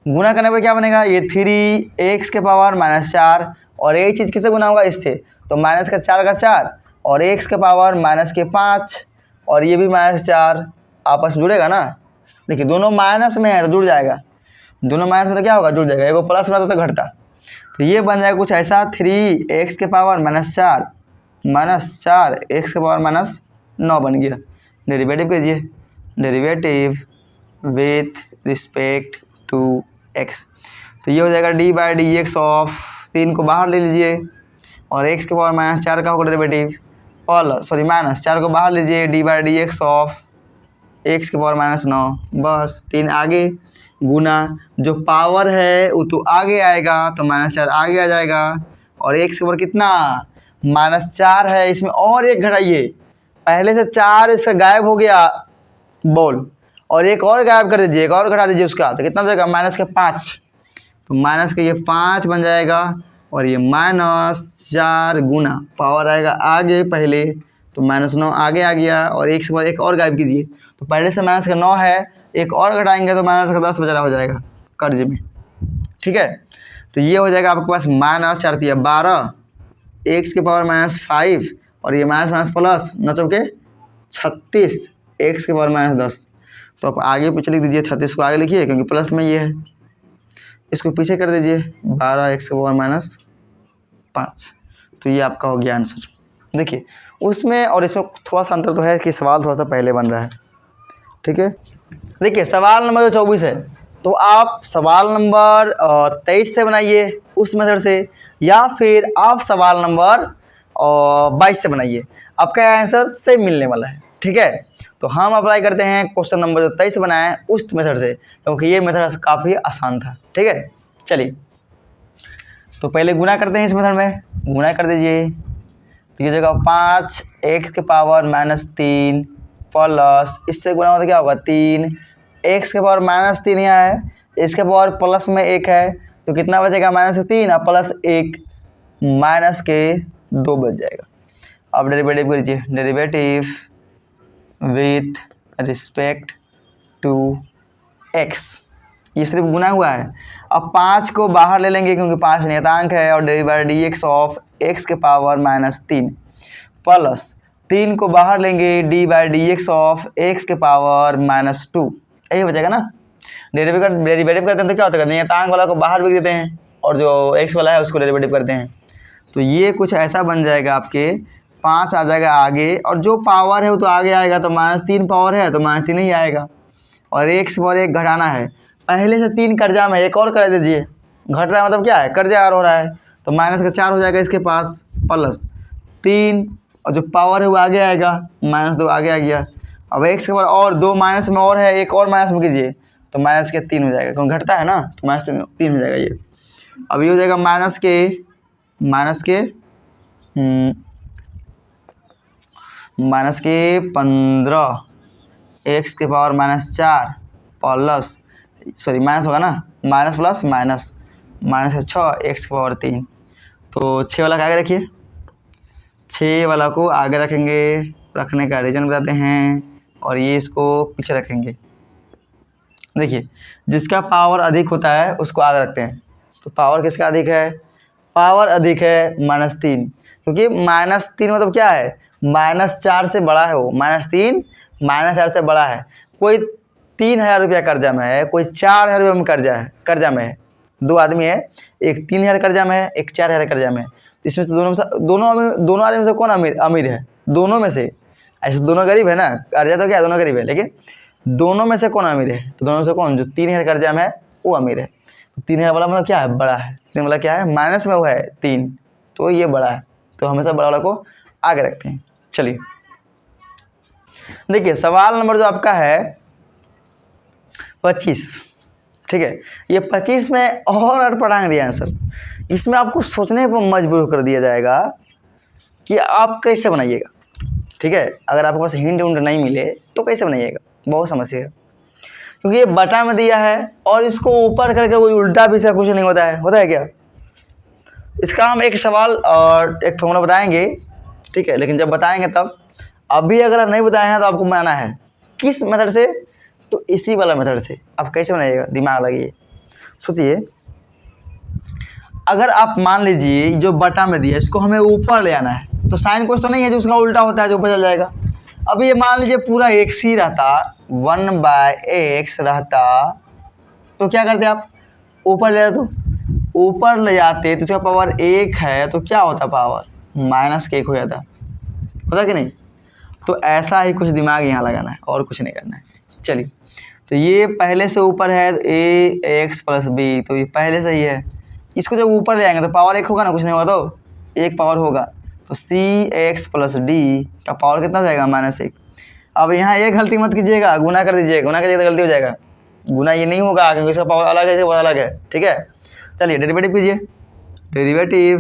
गुना करने पर क्या बनेगा, ये 3x के पावर -4, और यही चीज़ किससे गुना होगा, इससे, तो माइनस का 4 का 4 और x के पावर -5, और ये भी -4 आपस में जुड़ेगा ना। देखिए दोनों माइनस में है तो जुड़ जाएगा, दोनों माइनस में तो क्या होगा, जुड़ जाएगा, एगो प्लस रहता तो घटता। तो ये बन जाएगा कुछ ऐसा, 3x के पावर -4 -4 x के पावर -9 बन गया। डेरिवेटिव कीजिए, derivative with respect to x, तो ये हो जाएगा d/dx ऑफ 3 को बाहर ले लीजिए, और x के पावर -4 का होगा डेरिवेटिव, और सॉरी -4 को बाहर लीजिए, d/dx ऑफ x के पावर -9, बस 3 आगे गुना, जो पावर है वो तो आगे आएगा, तो -4 आगे आ जाएगा, और x के पावर कितना -4 है, इसमें और एक घटाइए, पहले से 4 इसका गायब हो गया बॉल, और एक और गायब कर दीजिए, एक और घटा दीजिए उसका, तो कितना हो जाएगा -5, तो माइनस का ये 5 बन जाएगा, और ये -4 गुना पावर आएगा आगे पहले, तो -9 आगे आ गया, और एक से बाद एक और गायब कीजिए, तो पहले से माइनस का 9 है, एक और घटाएंगे तो माइनस का 10 बचा हो जाएगा कर्ज में। ठीक है, तो ये हो जाएगा आपके पास -4 दिया 12 x के पावर -5, और ये माइनस प्लस 9 चौके 36 x के पावर -10, तो आप आगे पीछे लिख दीजिए, 36 को आगे लिखिए क्योंकि प्लस में ये है, इसको पीछे कर दीजिए 12 x के पावर -5, तो ये आपका हो गया आंसर। देखिए उसमें और इसमें थोड़ा सा अंतर तो है कि सवाल थोड़ा सा पहले बन रहा है। ठीक है, देखिए सवाल नंबर जो 24 है, तो आप सवाल नंबर 23 से बनाइए उस मेथड से, या फिर आप सवाल नंबर 22 से बनाइए, आपका आंसर सेम मिलने वाला है। ठीक है, तो हम अप्लाई करते हैं क्वेश्चन नंबर जो 23 बनाए उस मेथड से, क्योंकि ये मेथड काफ़ी आसान था। ठीक है, चलिए तो पहले गुना करते हैं, इस मेथड में गुना कर दीजिए, तो ये जगह 5 x के पावर -3 प्लस, इससे गुना होता क्या होगा 3 x के पावर -3 यहाँ है, इसके पावर प्लस में 1 है, तो कितना बचेगा -3 और प्लस 1 -2 बच जाएगा। अब डेरिवेटिव कीजिए, derivative with respect to x, ये सिर्फ गुना हुआ है। अब 5 को बाहर ले लेंगे क्योंकि 5 नियतांक है, और d/dx ऑफ x के पावर -3 प्लस 3 को बाहर लेंगे, D by D x of X के पावर -2, यही हो जाएगा ना। डेरिवेटिव करते हैं तो क्या होता है, नियतांक वाला को बाहर भी देते हैं और जो एक्स वाला है उसको डेरिवेटिव करते हैं। तो ये कुछ ऐसा बन जाएगा, आपके 5 आ जाएगा आगे, और जो पावर है वो तो आगे आएगा, तो -3 पावर है तो -3 ही आएगा, और एक्स पावर 1 घटाना है। पहले से 3 कर्जा में, एक और कर दीजिए, घट रहा है मतलब क्या है, कर्जा और हो रहा है, तो -4 हो जाएगा इसके पास, प्लस 3, और जो पावर है वो आगे आएगा, -2 आगे आ गया। अब एक्स के पावर और 2 माइनस में और है, एक और माइनस में कीजिए तो -3 हो जाएगा, क्योंकि घटता है ना, तो -3 हो जाएगा ये। अब ये हो जाएगा माइनस के -15 एक्स के पावर -4 प्लस, सॉरी माइनस होगा ना, माइनस प्लस माइनस, -6 एक्स के पावर 3। तो 6 वाला आगे रखिए, 6 वाला को आगे रखेंगे, रखने का रीजन बताते हैं, और ये इसको पीछे रखेंगे। देखिए, जिसका पावर अधिक होता है उसको आगे रखते हैं, तो पावर किसका अधिक है, पावर अधिक है -3, क्योंकि -3 मतलब क्या है, -4 से बड़ा है वो, -3 -4 से बड़ा है। कोई 3000 रुपया कर्जा में है, कोई 4000 रुपये में कर्जा में है, 2 आदमी है, एक 3000 कर्जा में है, एक 4000 कर्जा में है। तो इसमें से दोनों आदमी से कौन अमीर है, दोनों में से, ऐसे दोनों गरीब है ना, कर्जा तो क्या है, दोनों गरीब है, लेकिन दोनों में से कौन अमीर है, तो दोनों में से कौन, जो 3000 कर्जा में है वो अमीर है। तो 3000 वाला मतलब क्या है, बड़ा है, 3 वाला क्या है, माइनस में वो है 3, तो ये बड़ा है, तो हमेशा बड़ा वाला को आगे रखते हैं। चलिए देखिए, सवाल नंबर जो आपका है 25, ठीक है, ये 25 में और अड़पड़ांग दिया है सर, इसमें आपको सोचने पर मजबूर कर दिया जाएगा कि आप कैसे बनाइएगा, ठीक है। अगर आपके पास हिंट उंट नहीं मिले तो कैसे बनाइएगा, बहुत समस्या है, क्योंकि ये बटा में दिया है और इसको ऊपर करके कोई उल्टा भी इसका कुछ नहीं होता है क्या। इसका हम एक सवाल और एक फॉर्मूला बताएंगे, ठीक है, लेकिन जब बताएंगे तब, अभी अगर नहीं बताए हैं तो आपको बनाना है किस मेथड से, तो इसी वाला मेथड से। आप कैसे बनाइएगा, दिमाग लगाइए, सोचिए। अगर आप मान लीजिए जो बटा में दिया इसको हमें ऊपर ले आना है, तो साइन क्वेश्चन नहीं है जो उसका उल्टा होता है जो ऊपर चल जाएगा। अब ये मान लीजिए पूरा x ही रहता, 1/x रहता, तो क्या करते आप, ऊपर ले जाते, तो ऊपर ले जाते तो इसका पावर 1 है, तो क्या होता, पावर -1 हो जाता, होता कि नहीं। तो ऐसा ही कुछ दिमाग यहाँ लगाना है और कुछ नहीं करना है। चलिए, तो ये पहले से ऊपर है, ax + b, तो ये पहले से ही है, इसको जब ऊपर ले आएंगे तो पावर 1 होगा ना, कुछ नहीं होगा तो 1 पावर होगा, तो cx + d का पावर कितना हो जाएगा, -1। अब यहाँ ये गलती मत कीजिएगा, गुना कर दीजिएगा, गुना कीजिएगा तो गलती हो जाएगा, गुना ये नहीं होगा क्योंकि इसका पावर अलग है, इसका पावर अलग है, ठीक है। चलिए डेरिवेटिव कीजिए, derivative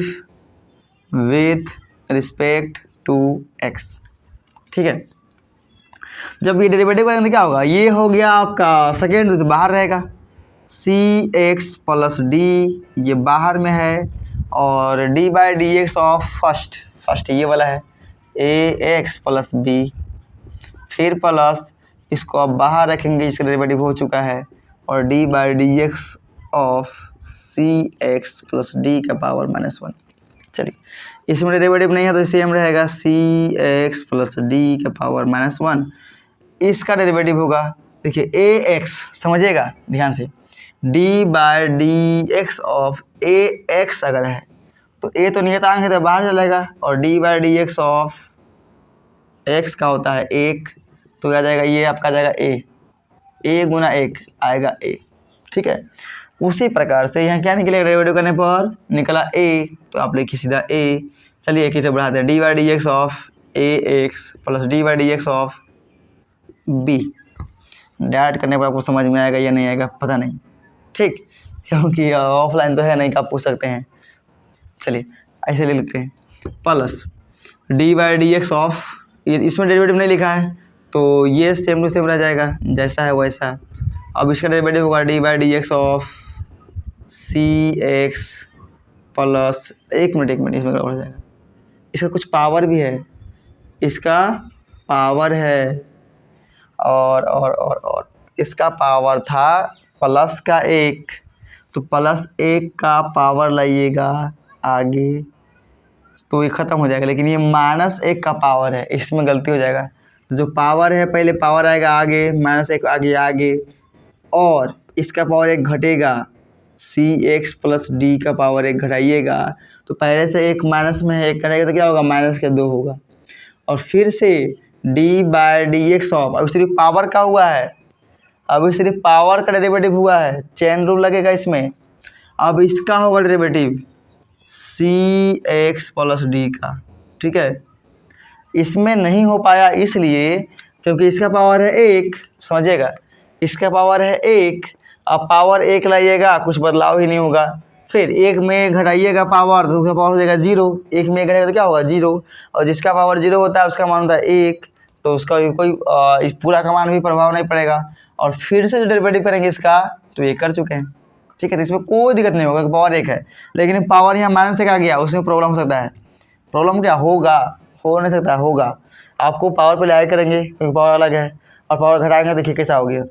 with respect to x, ठीक है। जब ये डेरिवेटिव करेंगे तो क्या होगा, ये हो गया आपका सेकेंड, तो बाहर रहेगा, cx + d, ये बाहर में है, और d/dx ऑफ फर्स्ट ये वाला है, ax + b, फिर प्लस इसको अब बाहर रखेंगे, इसका डेरिवेटिव हो चुका है, और d/dx ऑफ cx + d का पावर -1। चलिए, इसमें डेरिवेटिव नहीं है तो सेम रहेगा, cx + d का पावर -1, इसका डेरिवेटिव होगा, देखिए ax, समझिएगा ध्यान से, d/dx ऑफ ax अगर है तो a तो नियतांक है तो बाहर चलेगा, और d/dx ऑफ x का होता है 1, तो क्या जाएगा, ये आपका जाएगा a गुना 1 आएगा a, ठीक है। उसी प्रकार से यहाँ क्या निकलेगा, डेरिवेटिव करने पर निकला a, तो आप लिखिए सीधा a। चलिए एक ही बढ़ाते हैं, d/dx of ax + d/dx of b, direct करने पर आपको समझ में आएगा या नहीं आएगा पता नहीं, ठीक, क्योंकि ऑफलाइन तो है नहीं कि आप पूछ सकते हैं। चलिए ऐसे ले लेते हैं, प्लस d/dx ऑफ, इसमें डेरिवेटिव नहीं लिखा है तो ये सेम टू सेम रह जाएगा, जैसा है वैसा। अब इसका डेरिवेटिव होगा d/dx ऑफ cx प्लस, एक मिनट इसमें गड़बड़ हो जाएगा, इसका कुछ पावर भी है, इसका पावर है, और इसका पावर था प्लस का 1, तो +1 का पावर लाइएगा आगे, तो ये ख़त्म हो जाएगा, लेकिन ये -1 का पावर है, इसमें गलती हो जाएगा। तो जो पावर है पहले पावर आएगा आगे, -1 आगे आगे, और इसका पावर 1 घटेगा, cx प्लस डी का पावर 1 घटाइएगा, तो पहले से 1 माइनस में है, 1 घटाएगा तो क्या होगा, -2 होगा। और फिर से d/dx ऑफ, अब सिर्फ पावर का हुआ है, अभी सिर्फ पावर का डेरिवेटिव हुआ है, चेन रूल लगेगा इसमें। अब इसका होगा डेरिवेटिव cx प्लस डी का, ठीक है। इसमें नहीं हो पाया इसलिए क्योंकि इसका पावर है 1, समझिएगा, इसका पावर है 1, अब पावर 1 लाइएगा कुछ बदलाव ही नहीं होगा। फिर 1 में घटाइएगा पावर तो उसका पावर हो जाएगा 0, 1 में घटाएगा तो क्या होगा 0, और जिसका पावर 0 होता है उसका मान होता है 1, तो उसका भी कोई इस पूरा का मान भी प्रभाव नहीं पड़ेगा। और फिर से जो डेरिवेटिव करेंगे इसका, तो ये कर चुके हैं, ठीक है। तो इसमें कोई दिक्कत नहीं होगा कि पावर 1 है, लेकिन पावर यहाँ -1 आ गया, उसमें प्रॉब्लम हो सकता है। प्रॉब्लम क्या होगा, हो नहीं सकता, होगा। आपको पावर पे लाया करेंगे क्योंकि पावर अलग है, और पावर घटाएंगे देखिए कैसा हो गया।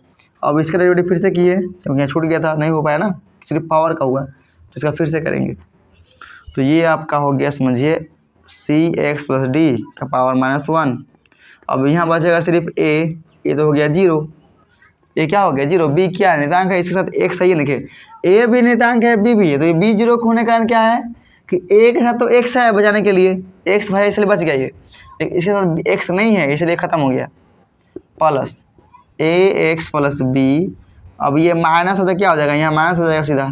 अब इसका डेरिवेटिव फिर से किए क्योंकि यहाँ छूट गया था, नहीं हो पाया ना, सिर्फ पावर का हुआ, तो इसका फिर से करेंगे। तो ये आपका हो गया, समझिए, cx प्लस डी का पावर -1। अब यहाँ बचेगा सिर्फ a, ये तो हो गया 0, ये क्या हो गया 0, b क्या है, नियतांक है, इसके साथ एक सही है। देखिए a भी नियतांक है, b भी है, तो ये b 0 होने का कारण क्या है कि a के साथ तो x है बचाने के लिए, x भाई इसलिए बच गया ये, लेकिन इसके साथ x नहीं है इसलिए ख़त्म हो गया, प्लस ax प्लस b। अब ये माइनस होता क्या हो जाएगा, यहाँ माइनस हो जाएगा सीधा,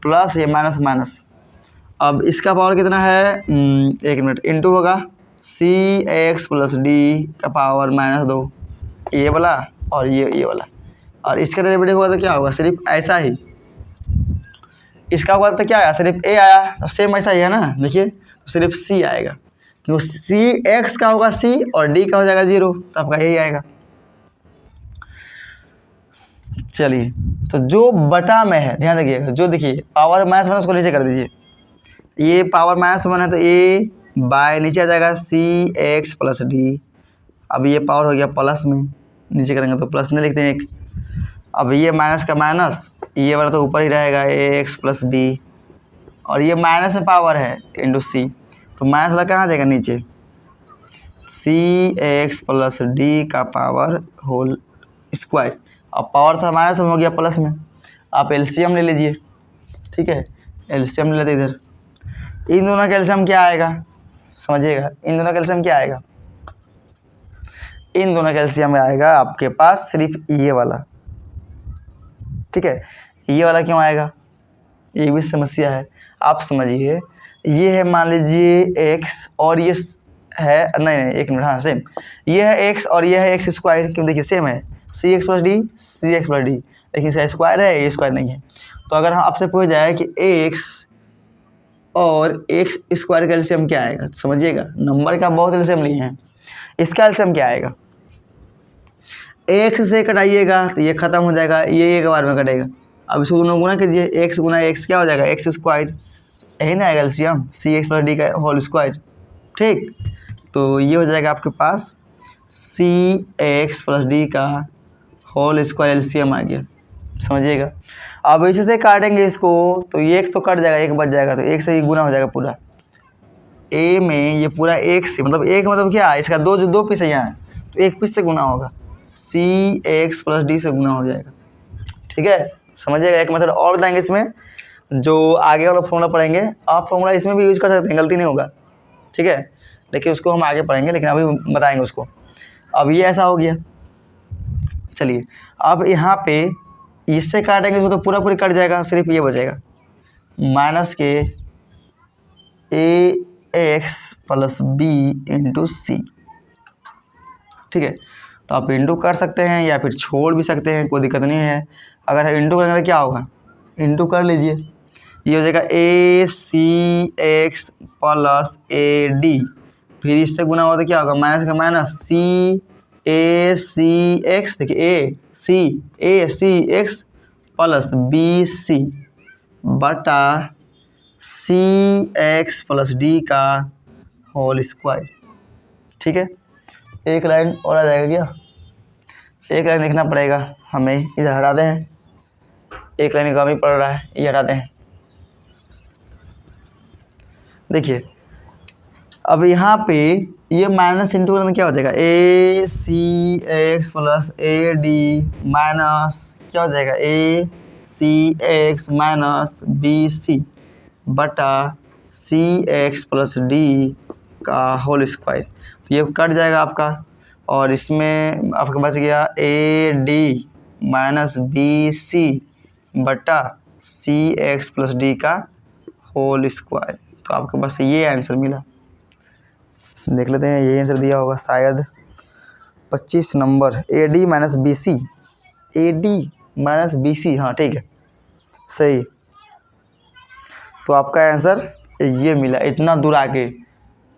प्लस ये माइनस माइनस। अब इसका पावर कितना है, 1 मिनट, इंटू होगा cx प्लस डी का पावर -2, ये वाला और ये वाला। और इसका डेरिवेटिव होगा तो क्या होगा, सिर्फ ऐसा ही, इसका होगा तो क्या आया, सिर्फ a आया, तो सेम ऐसा ही है ना, देखिए, तो सिर्फ c आएगा, क्योंकि cx का होगा c और d का हो जाएगा 0, तो आपका यही आएगा। चलिए, तो जो बटा में है ध्यान रखिएगा, जो देखिए पावर -1 उसको नीचे कर दीजिए, ये पावर -1 है तो a बाय नीचे आ जाएगा cx प्लस डी। अब ये पावर हो गया प्लस में, नीचे करेंगे तो प्लस नहीं लिखते हैं एक। अब ये माइनस का माइनस, ये वाला तो ऊपर ही रहेगा ax प्लस बी, और ये माइनस में पावर है इंटू सी, तो माइनस वाला कहाँ जाएगा नीचे, cx प्लस डी का पावर होल स्क्वायर। अब पावर था माइनस में, हो गया प्लस में, आप एलसीएम ले लीजिए, ठीक है, एलसीएम ले लेते इधर। इन दोनों का एलसीएम क्या आएगा, समझिएगा, इन दोनों का एलसीएम क्या आएगा, इन दोनों का एलसीएम आएगा आपके पास सिर्फ ये वाला, ठीक है। ये वाला क्यों आएगा, ये भी समस्या है, आप समझिए। ये है मान लीजिए x और ये है, नहीं 1 मिनट, हाँ सेम, ये है x और ये है x स्क्वायर, क्यों, देखिए सेम है, cx plus D, cx plus D, लेकिन इसका स्क्वायर है, ये स्क्वायर नहीं है। तो अगर हम आपसे पूछ जाए कि x और x स्क्वायर का एलसीएम क्या आएगा, समझिएगा, नंबर का बहुत एलसीएम लिए हैं, इसका एलसीएम क्या आएगा, x से कटाइएगा तो ये खत्म हो जाएगा, ये एक बार में कटेगा। अब इसको गुना कीजिए, x गुना x क्या हो जाएगा, x स्क्वायर, यही ना आएगा एलसीएम, cx प्लस डी का होल स्क्वायर, ठीक। तो ये हो जाएगा आपके पास cx प्लस डी का होल स्क्वायर एलसीएम आ गया, समझिएगा। अब इसी से काटेंगे इसको, तो ये एक तो कट जाएगा, एक बच जाएगा, तो एक से ही गुना हो जाएगा पूरा, a में ये पूरा एक से, मतलब एक मतलब क्या, इसका दो पीस है यहाँ, तो एक पीस से गुना होगा, cx प्लस डी से गुना हो जाएगा, ठीक है, समझिएगा। एक मेथड और बताएंगे इसमें, जो आगे वाला फॉर्मूला पढ़ेंगे, आप फॉर्मूला इसमें भी यूज कर सकते हैं, गलती नहीं होगा, ठीक है, लेकिन उसको हम आगे पढ़ेंगे, लेकिन अभी बताएंगे उसको। अब ये ऐसा हो गया, चलिए, अब यहाँ पे इससे काटेंगे तो पूरा पूरी कट जाएगा, सिर्फ ये बचेगा, माइनस के ax प्लस बी इंटू सी, ठीक है। तो आप इंटू कर सकते हैं या फिर छोड़ भी सकते हैं, कोई दिक्कत नहीं है। अगर इंटू करेंगे तो क्या होगा, इंटू कर लीजिए, ये हो जाएगा acx प्लस ad, फिर इससे गुना हुआ तो क्या होगा, माइनस का माइनस cacx, देखिए acx प्लस bc बटा cx प्लस d का होल स्क्वायर, ठीक है। एक लाइन और आ जाएगा क्या, एक लाइन लिखना पड़ेगा हमें, इधर हटा दें, एक लाइन कम ही पड़ रहा है, ये हटाते हैं। देखिए अब यहाँ पे ये माइनस इंटू करने क्या हो जाएगा, A C X plus A D minus क्या हो जाएगा, A C X minus B C बटा सी एक्स प्लस डी का होल स्क्वायर। तो ये कट जाएगा आपका, और इसमें आपका बच गया A D minus B C बटा सी एक्स प्लस डी का होल स्क्वायर। तो आपके पास ये आंसर मिला। देख लेते हैं, ये आंसर दिया होगा शायद 25 number, A D minus B C, A D minus B C, हाँ ठीक है सही। तो आपका आंसर ये मिला इतना दूर आके,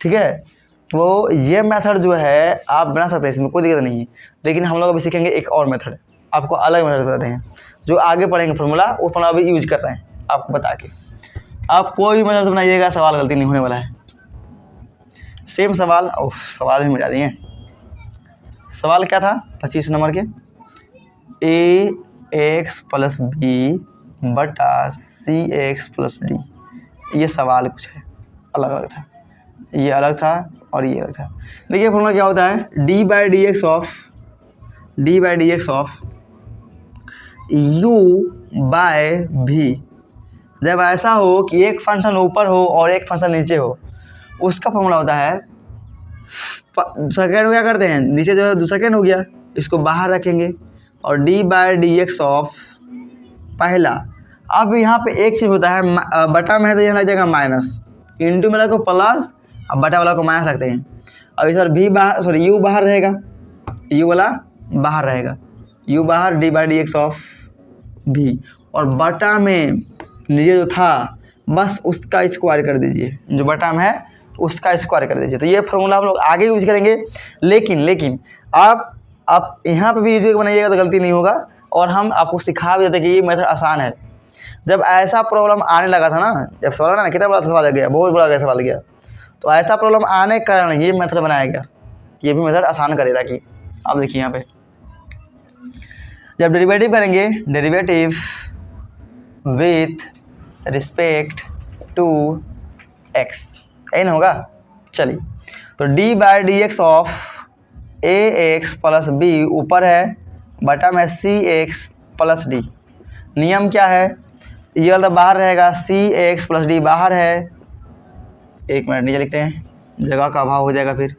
ठीक है। तो ये मेथड जो है आप बना सकते हैं, इसमें कोई दिक्कत नहीं है, लेकिन हम लोग अभी सीखेंगे एक और मेथड, आपको अलग मेथड बताते हैं जो आगे पढ़ेंगे फार्मूला, वो फार्मूला अभी यूज कर रहे हैं आपको बता के। आप कोई भी मेथड बनाइएगा, सवाल गलती नहीं होने वाला है। सेम सवाल, ओह सवाल भी मिला दिए। सवाल क्या था 25 नंबर के, ए एक्स प्लस बी बटा सी एक्स प्लस डी, ये सवाल कुछ है अलग अलग था, ये अलग था और ये अलग था। देखिए फॉर्मूला क्या होता है, D by D x of U by V. जब ऐसा हो कि एक फंक्शन ऊपर हो और एक फंक्शन नीचे हो, उसका फॉर्मूला होता है, सेकेंड क्या करते हैं, नीचे जो है सेकेंड हो गया, इसको बाहर रखेंगे, और D by D x of पहला। अब यहाँ पे एक चीज़ होता है, बटा में है तो यहाँ लग जाएगा माइनस, इंटू में को प्लस, अब बटा वाला को माइनस रखते हैं। अब इस बार भी बाहर, सॉरी यू बाहर रहेगा, यू वाला बाहर रहेगा, यू बाहर, d by D x of भी, और बटा में नीचे जो था बस उसका स्क्वायर कर दीजिए, जो बटा में है उसका स्क्वायर कर दीजिए। तो ये फार्मूला हम लोग आगे यूज करेंगे, लेकिन आप यहाँ पे भी यूज बनाइएगा तो गलती नहीं होगा। और हम आपको सिखा भी देते कि ये मेथड आसान है। जब ऐसा प्रॉब्लम आने लगा था ना, जब सवाल ना कितना बड़ा सवाल गया, बहुत बड़ा सवाल गया, तो ऐसा प्रॉब्लम आने के कारण ये मेथड बनाया गया, ये भी मेथड आसान करेगा। कि आप देखिए यहाँ पे जब डेरिवेटिव करेंगे, derivative with respect to X, यही ना होगा। चलिए, तो D by D x of A X plus B ऊपर है, बटा में सी एक्स प्लस डी। नियम क्या है, ये वाला बाहर रहेगा, सी एक्स प्लस डी बाहर है। एक मिनट नीचे लिखते हैं, जगह का अभाव हो जाएगा फिर।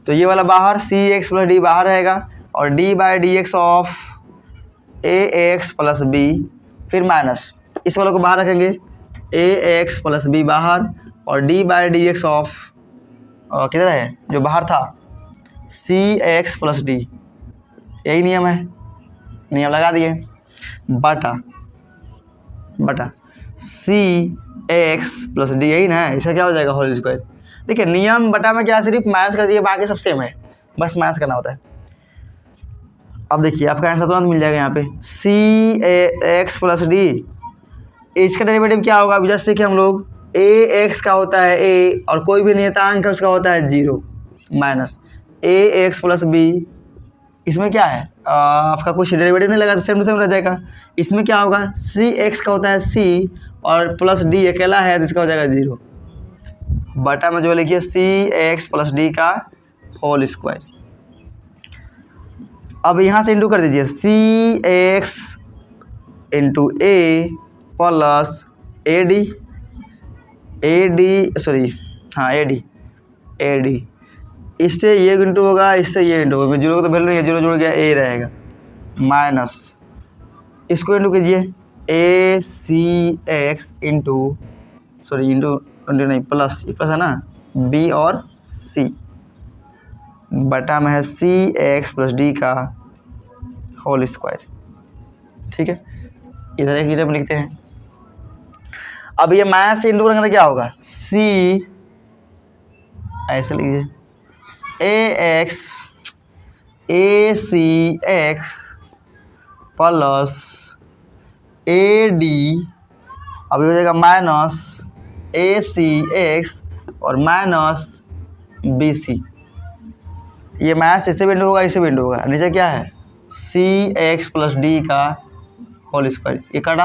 तो ये वाला बाहर, सी एक्स प्लस डी बाहर रहेगा, और D by D x of A X plus B, फिर माइनस, इस वाले को बाहर रखेंगे, ए एक्स प्लस बी बाहर, और D by D x of किधर है जो बाहर था, सी एक्स प्लस डी, यही नियम है, नियम लगा दिए, बटा सी एक्स प्लस डी, यही ना है, इसका क्या हो जाएगा होल स्क्वायर। देखिए नियम बटा में क्या, सिर्फ माइनस कर दिए, बाकी सब सेम है, बस माइनस करना होता है। अब देखिए आपका आंसर तुरंत मिल जाएगा यहाँ पे, सी एक्स प्लस डी, इसका डेरिवेटिव क्या होगा, जैसे कि हम लोग ए एक्स का होता है ए, और कोई भी नियतांक है उसका होता है 0, माइनस ए एक्स प्लस बी, इसमें क्या है आपका कुछ डेरिवेटिव नहीं लगा तो सेम टू सेम रह जाएगा। इसमें क्या होगा, सी एक्स का होता है सी, और प्लस डी अकेला है तो इसका हो जाएगा 0, बटा में जो लिखिए सी एक्स प्लस डी का होल स्क्वायर। अब यहाँ से इंटू कर दीजिए, C X into A plus A D, sorry हाँ ए डी, इससे ये इंटू होगा, इससे ये इंटू होगा, जीरो तो वैल्यू नहीं है, जीरो जुड़ गया, ए रहेगा, माइनस इसको इंटू कीजिए, ए C X into, sorry into नहीं, प्लस है ना, बी और सी, बटा में है सी एक्स प्लस डी का होल स्क्वायर। ठीक है, इधर एक जब लिखते हैं। अब ये माइनस से इंटू करेंगे तो क्या होगा, सी, ऐसे लिखिए, ए C X plus A D, अभी हो जाएगा माइनस ए सी एक्स और माइनस बी सी, ये माइनस इससे भी इंटू होगा, इससे भी इंटू होगा, नीचे क्या है सी एक्स प्लस डी का होल स्क्वायर, ये काटा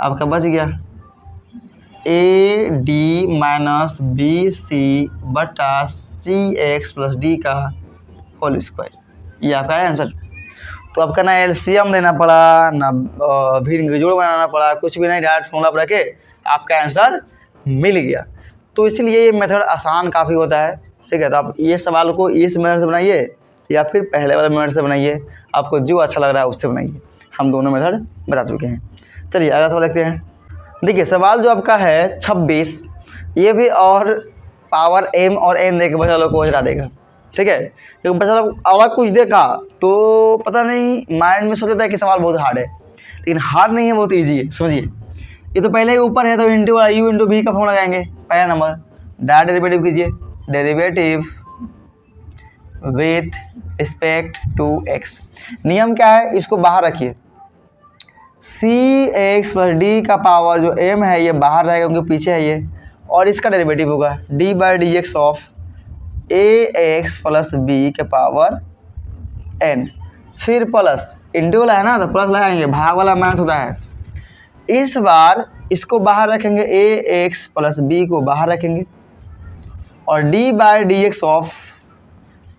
आपका बच गया, A D minus B C बटा सी एक्स प्लस डी का होल स्क्वायर, ये आपका है आंसर। तो आपका ना एलसीएम लेना पड़ा ना फिर जोड़ बनाना पड़ा, कुछ भी नहीं, डायरेक्ट फॉर्मूला पढ़ के आपका आंसर मिल गया। तो इसलिए ये मेथड आसान काफ़ी होता है, ठीक है। तो आप ये सवाल को इस मेथड से बनाइए या फिर पहले वाले मेथड से बनाइए, आपको जो अच्छा लग रहा है उससे बनाइए। हम दोनों मेथड बता चुके हैं। चलिए अगला सवाल देखते हैं। देखिए सवाल जो आपका है 26, ये भी और पावर m और n दे के बच्चा लोग को हटा देगा, ठीक है। क्योंकि बच्चा लोग अलग कुछ देखा तो पता नहीं माइंड में सोचता है कि सवाल बहुत हार्ड है, लेकिन हार्ड नहीं है, बहुत ईजी है। समझिए, ये तो पहले ही ऊपर है तो इंटू वाला u इंटू वी का फॉर्मूला लगाएंगे। पहला नंबर डायरेक्ट डेरिवेटिव कीजिए, derivative with respect to x। नियम क्या है, इसको बाहर रखिए, सी एक्स प्लस डी का पावर जो m है ये बाहर रहेगा क्योंकि पीछे है ये, और इसका डेरिवेटिव होगा d by D x of A X plus B के पावर n, फिर प्लस इंटू वाला है ना तो प्लस लगाएंगे, भाग वाला माइनस होता है। इस बार इसको बाहर रखेंगे, ए एक्स प्लस बी को बाहर रखेंगे और d by D x of,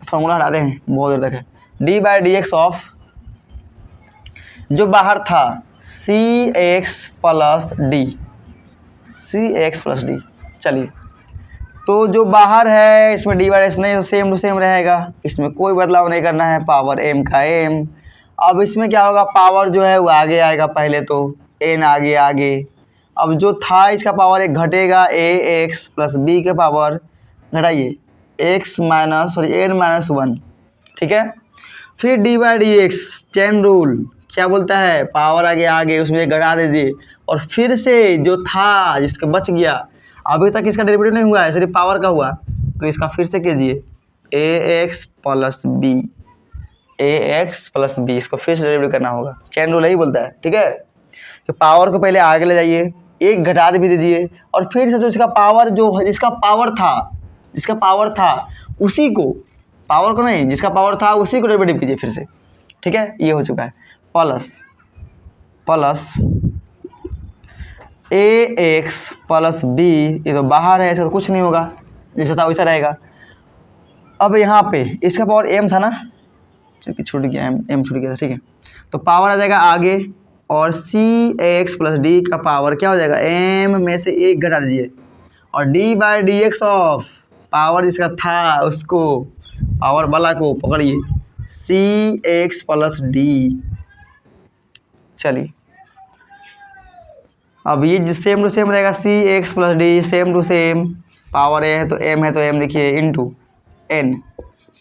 formula हटाते हैं बहुत देर तक है, d by D x of जो बाहर था सी एक्स प्लस डी, सी एक्स प्लस डी। चलिए तो जो बाहर है इसमें डी बाई एक्स नहीं तो सेम टू सेम रहेगा, इसमें कोई बदलाव नहीं करना है, पावर m का m। अब इसमें क्या होगा, पावर जो है वो आगे आएगा, पहले तो n आगे आगे, अब जो था इसका पावर एक घटेगा, ए एक्स प्लस बी के पावर घटाइए x माइनस n माइनस 1, ठीक है। फिर D by D X, chain rule क्या बोलता है, पावर आगे आगे उसमें घटा दीजिए, और फिर से जो था जिसका बच गया, अभी तक इसका डेरिवेटिव नहीं हुआ है, सिर्फ पावर का हुआ, तो इसका फिर से कीजिए ए एक्स प्लस बी, ए एक्स प्लस बी, इसको फिर से डेरिवेटिव करना होगा, चेन रूल यही बोलता है, ठीक है। तो पावर को पहले आगे ले जाइए, एक घटा भी दीजिए, और फिर से जो इसका पावर जो जिसका पावर था उसी को, पावर को नहीं, जिसका पावर था उसी को डेरिवेटिव कीजिए फिर से, ठीक है। ये हो चुका है, plus A X plus B, ये तो बाहर है, इसका तो कुछ नहीं होगा, जैसा था वैसा रहेगा। अब यहाँ पे इसका पावर m था ना, क्योंकि छूट गया, m छूट गया था, ठीक है। तो पावर आ जाएगा आगे, और सी एक्स प्लस डी का पावर क्या हो जाएगा, m में से एक घटा दीजिए, और d by D x of power जिसका था उसको, पावर वाला को पकड़िए, सी एक्स प्लस डी। चलिए अब ये सेम टू सेम रहेगा, C X plus D same to same, power A है तो m है तो m लिखिए इंटू n,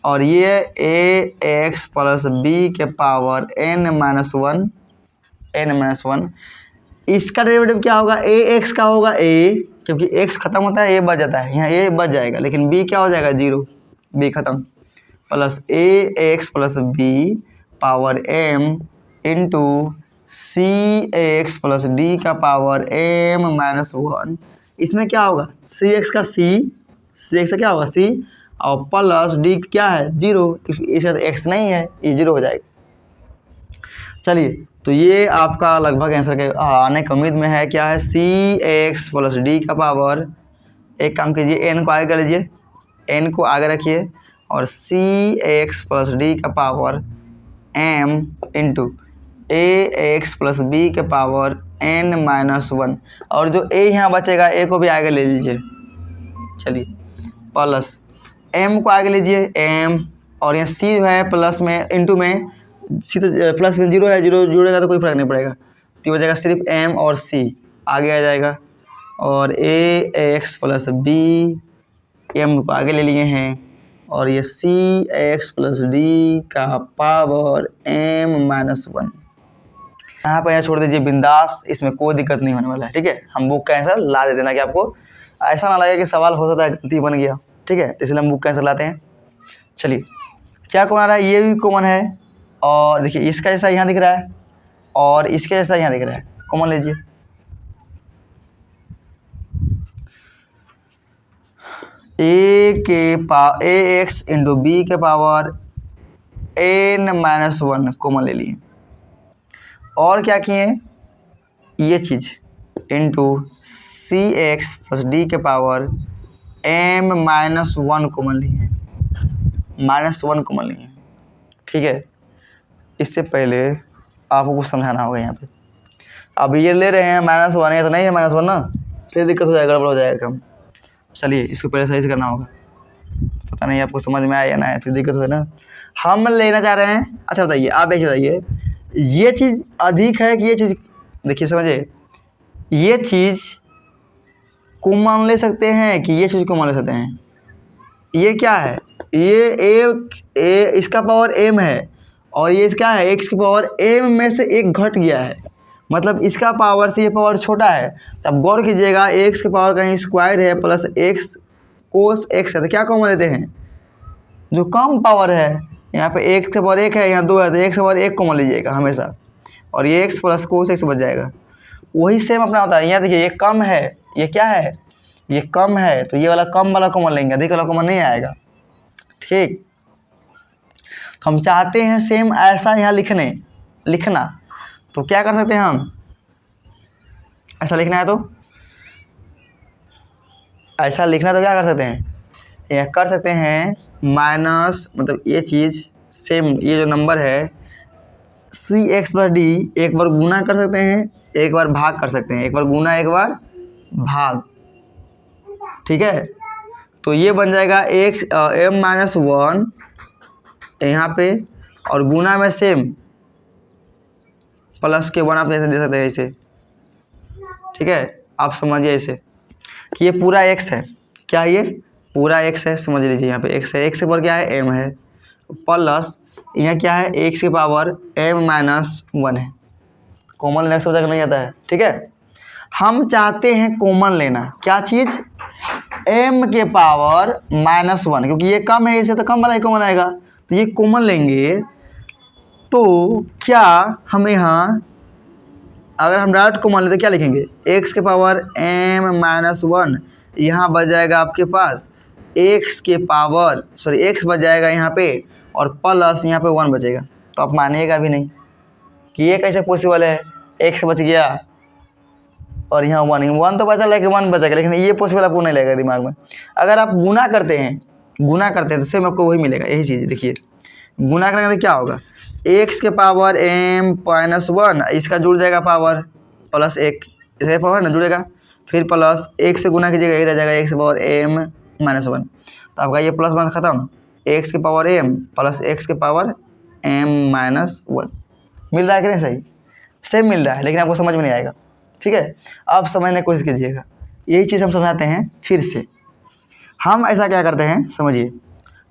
और ये ए एक्स प्लस बी के पावर n माइनस 1, इसका डेरिवेटिव क्या होगा, ए एक्स का होगा a, क्योंकि x खत्म होता है a बच जाता है, यहाँ a बच जाएगा, लेकिन b क्या हो जाएगा 0, b खत्म, plus A X plus B power m into C X plus D का पावर m माइनस 1, इसमें क्या होगा, सी एक्स का क्या होगा c, और प्लस डी क्या है 0, इसका x नहीं है, ये 0 हो जाएगा। चलिए तो ये आपका लगभग आंसर के आने की उम्मीद में है। क्या है, सी एक्स प्लस डी का पावर, एक काम कीजिए n को आगे कर लीजिए, n को आगे रखिए, और सी एक्स प्लस डी का पावर m इंटू ए एक्स प्लस बी के पावर n माइनस 1, और जो a यहाँ बचेगा a को भी आगे ले लीजिए। चलिए प्लस m को आगे लीजिए m, और यहाँ c जो है प्लस में इंटू में, c तो प्लस में 0 है, 0 जुड़ेगा तो कोई फर्क नहीं पड़ेगा, तो हो जाएगा सिर्फ m और c आगे आ जाएगा, और ए एक्स प्लस बी, m को आगे ले लिए हैं, और ये सी एक्स प्लस डी का पावर m माइनस 1। यहाँ पर छोड़ दीजिए बिंदास, इसमें कोई दिक्कत नहीं होने वाला है, ठीक है। हम बुक का आंसर ला देते ना कि आपको ऐसा ना लगे कि सवाल हो सकता है गलती बन गया, ठीक है, इसलिए हम बुक का आंसर लाते हैं। चलिए क्या कॉमन आ रहा है, ये भी कॉमन है, और देखिए इसका जैसा यहाँ दिख रहा है और इसके जैसा यहाँ दिख रहा है, कॉमन लीजिए। ए एक्स इंटू बी के पावर n माइनस 1 कॉमन ले लिए, और क्या किए, ये चीज़ into C X plus D के पावर m माइनस 1 कॉमन लिए हैं, -1 कॉमन लिए हैं। ठीक है, इससे पहले आपको कुछ समझाना होगा यहाँ पे। अब ये ले रहे हैं -1 है तो नहीं है -1 ना, फिर दिक्कत हो जाएगा, गड़बड़ हो जाएगा काम। चलिए इसको पहले सही से करना होगा। पता नहीं आपको समझ में आया या ना है, फिर दिक्कत हो ना। हम लेना चाह रहे हैं, अच्छा बताइए, आप एक बताइए, ये चीज़ अधिक है कि ये चीज़, देखिए समझिए, ये चीज़ को मान ले सकते हैं कि ये चीज़ को मान ले सकते हैं। ये क्या है, ये ए इसका पावर m है और ये क्या है, x की पावर m में से एक घट गया है, मतलब इसका पावर से ये पावर छोटा है। तब गौर कीजिएगा, x की पावर कहीं स्क्वायर है प्लस x कोस x है, तो क्या कॉमन लेते हैं, जो कम पावर है। यहाँ पे x की पावर 1 है, यहाँ 2 है, तो x की पावर 1 कॉमन लीजिएगा हमेशा, और ये x प्लस कोस x बच जाएगा। वही सेम अपना होता है। यहाँ देखिए, ये कम है, ये क्या है, ये कम है, तो ये वाला कम वाला कॉमन लेंगे, अधिक वाला कॉमन नहीं आएगा। ठीक, तो हम चाहते हैं सेम ऐसा यहाँ लिखना, तो क्या कर सकते हैं हम, ऐसा लिखना है, तो ऐसा लिखना, तो क्या कर सकते हैं, यह कर सकते हैं माइनस, मतलब ये चीज़ सेम, ये जो नंबर है सी एक्स प्लस डी, एक बार गुना कर सकते हैं, एक बार भाग कर सकते हैं, एक बार गुना एक बार भाग। ठीक है, तो ये बन जाएगा एक्स m-1 यहाँ पे, और गुना में सेम प्लस के 1 आप ऐसे दे सकते हैं इसे। ठीक है, आप समझिए इसे कि ये पूरा x है, क्या ये पूरा x है, समझ लीजिए, यहाँ पे x है, x के ऊपर क्या है m है, प्लस यहाँ क्या है x की पावर m-1 है। कॉमन लेना सब जगह नहीं आता है। ठीक है, हम चाहते हैं कॉमन लेना, क्या चीज़, m के पावर -1, क्योंकि ये कम है, इसे तो कम वाला ही कॉमन आएगा, तो ये कॉमन लेंगे। तो क्या हम यहाँ, अगर हम डायरेक्ट कॉमन लेते क्या लिखेंगे, x के पावर m-1, यहाँ बच जाएगा आपके पास x के पावर x बच जाएगा यहाँ पे, और प्लस यहाँ पे 1 बचेगा। तो आप मानिएगा भी नहीं कि ये कैसे पॉसिबल है, x बच गया और यहाँ 1 तो बचा, लेकिन 1 बचेगा, लेकिन ये पॉसिबल आपको नहीं लगेगा दिमाग में। अगर आप गुना करते हैं तो सेम आपको वही मिलेगा, यही चीज़। देखिए, गुना करेंगे तो क्या होगा, x के पावर m-1, इसका जुड़ जाएगा पावर प्लस 1, इसका पावर ना जुड़ेगा, फिर प्लस 1 से गुना कीजिएगा, ये रह जाएगा x के पावर m-1, तो आपका ये प्लस 1 खत्म, x के पावर m प्लस x के पावर m-1 मिल रहा है कि नहीं, सही सेम मिल रहा है, लेकिन आपको समझ में नहीं आएगा। ठीक है, आप समझने की कोशिश कीजिएगा, यही चीज़ हम समझाते हैं फिर से। हम ऐसा क्या करते हैं, समझिए,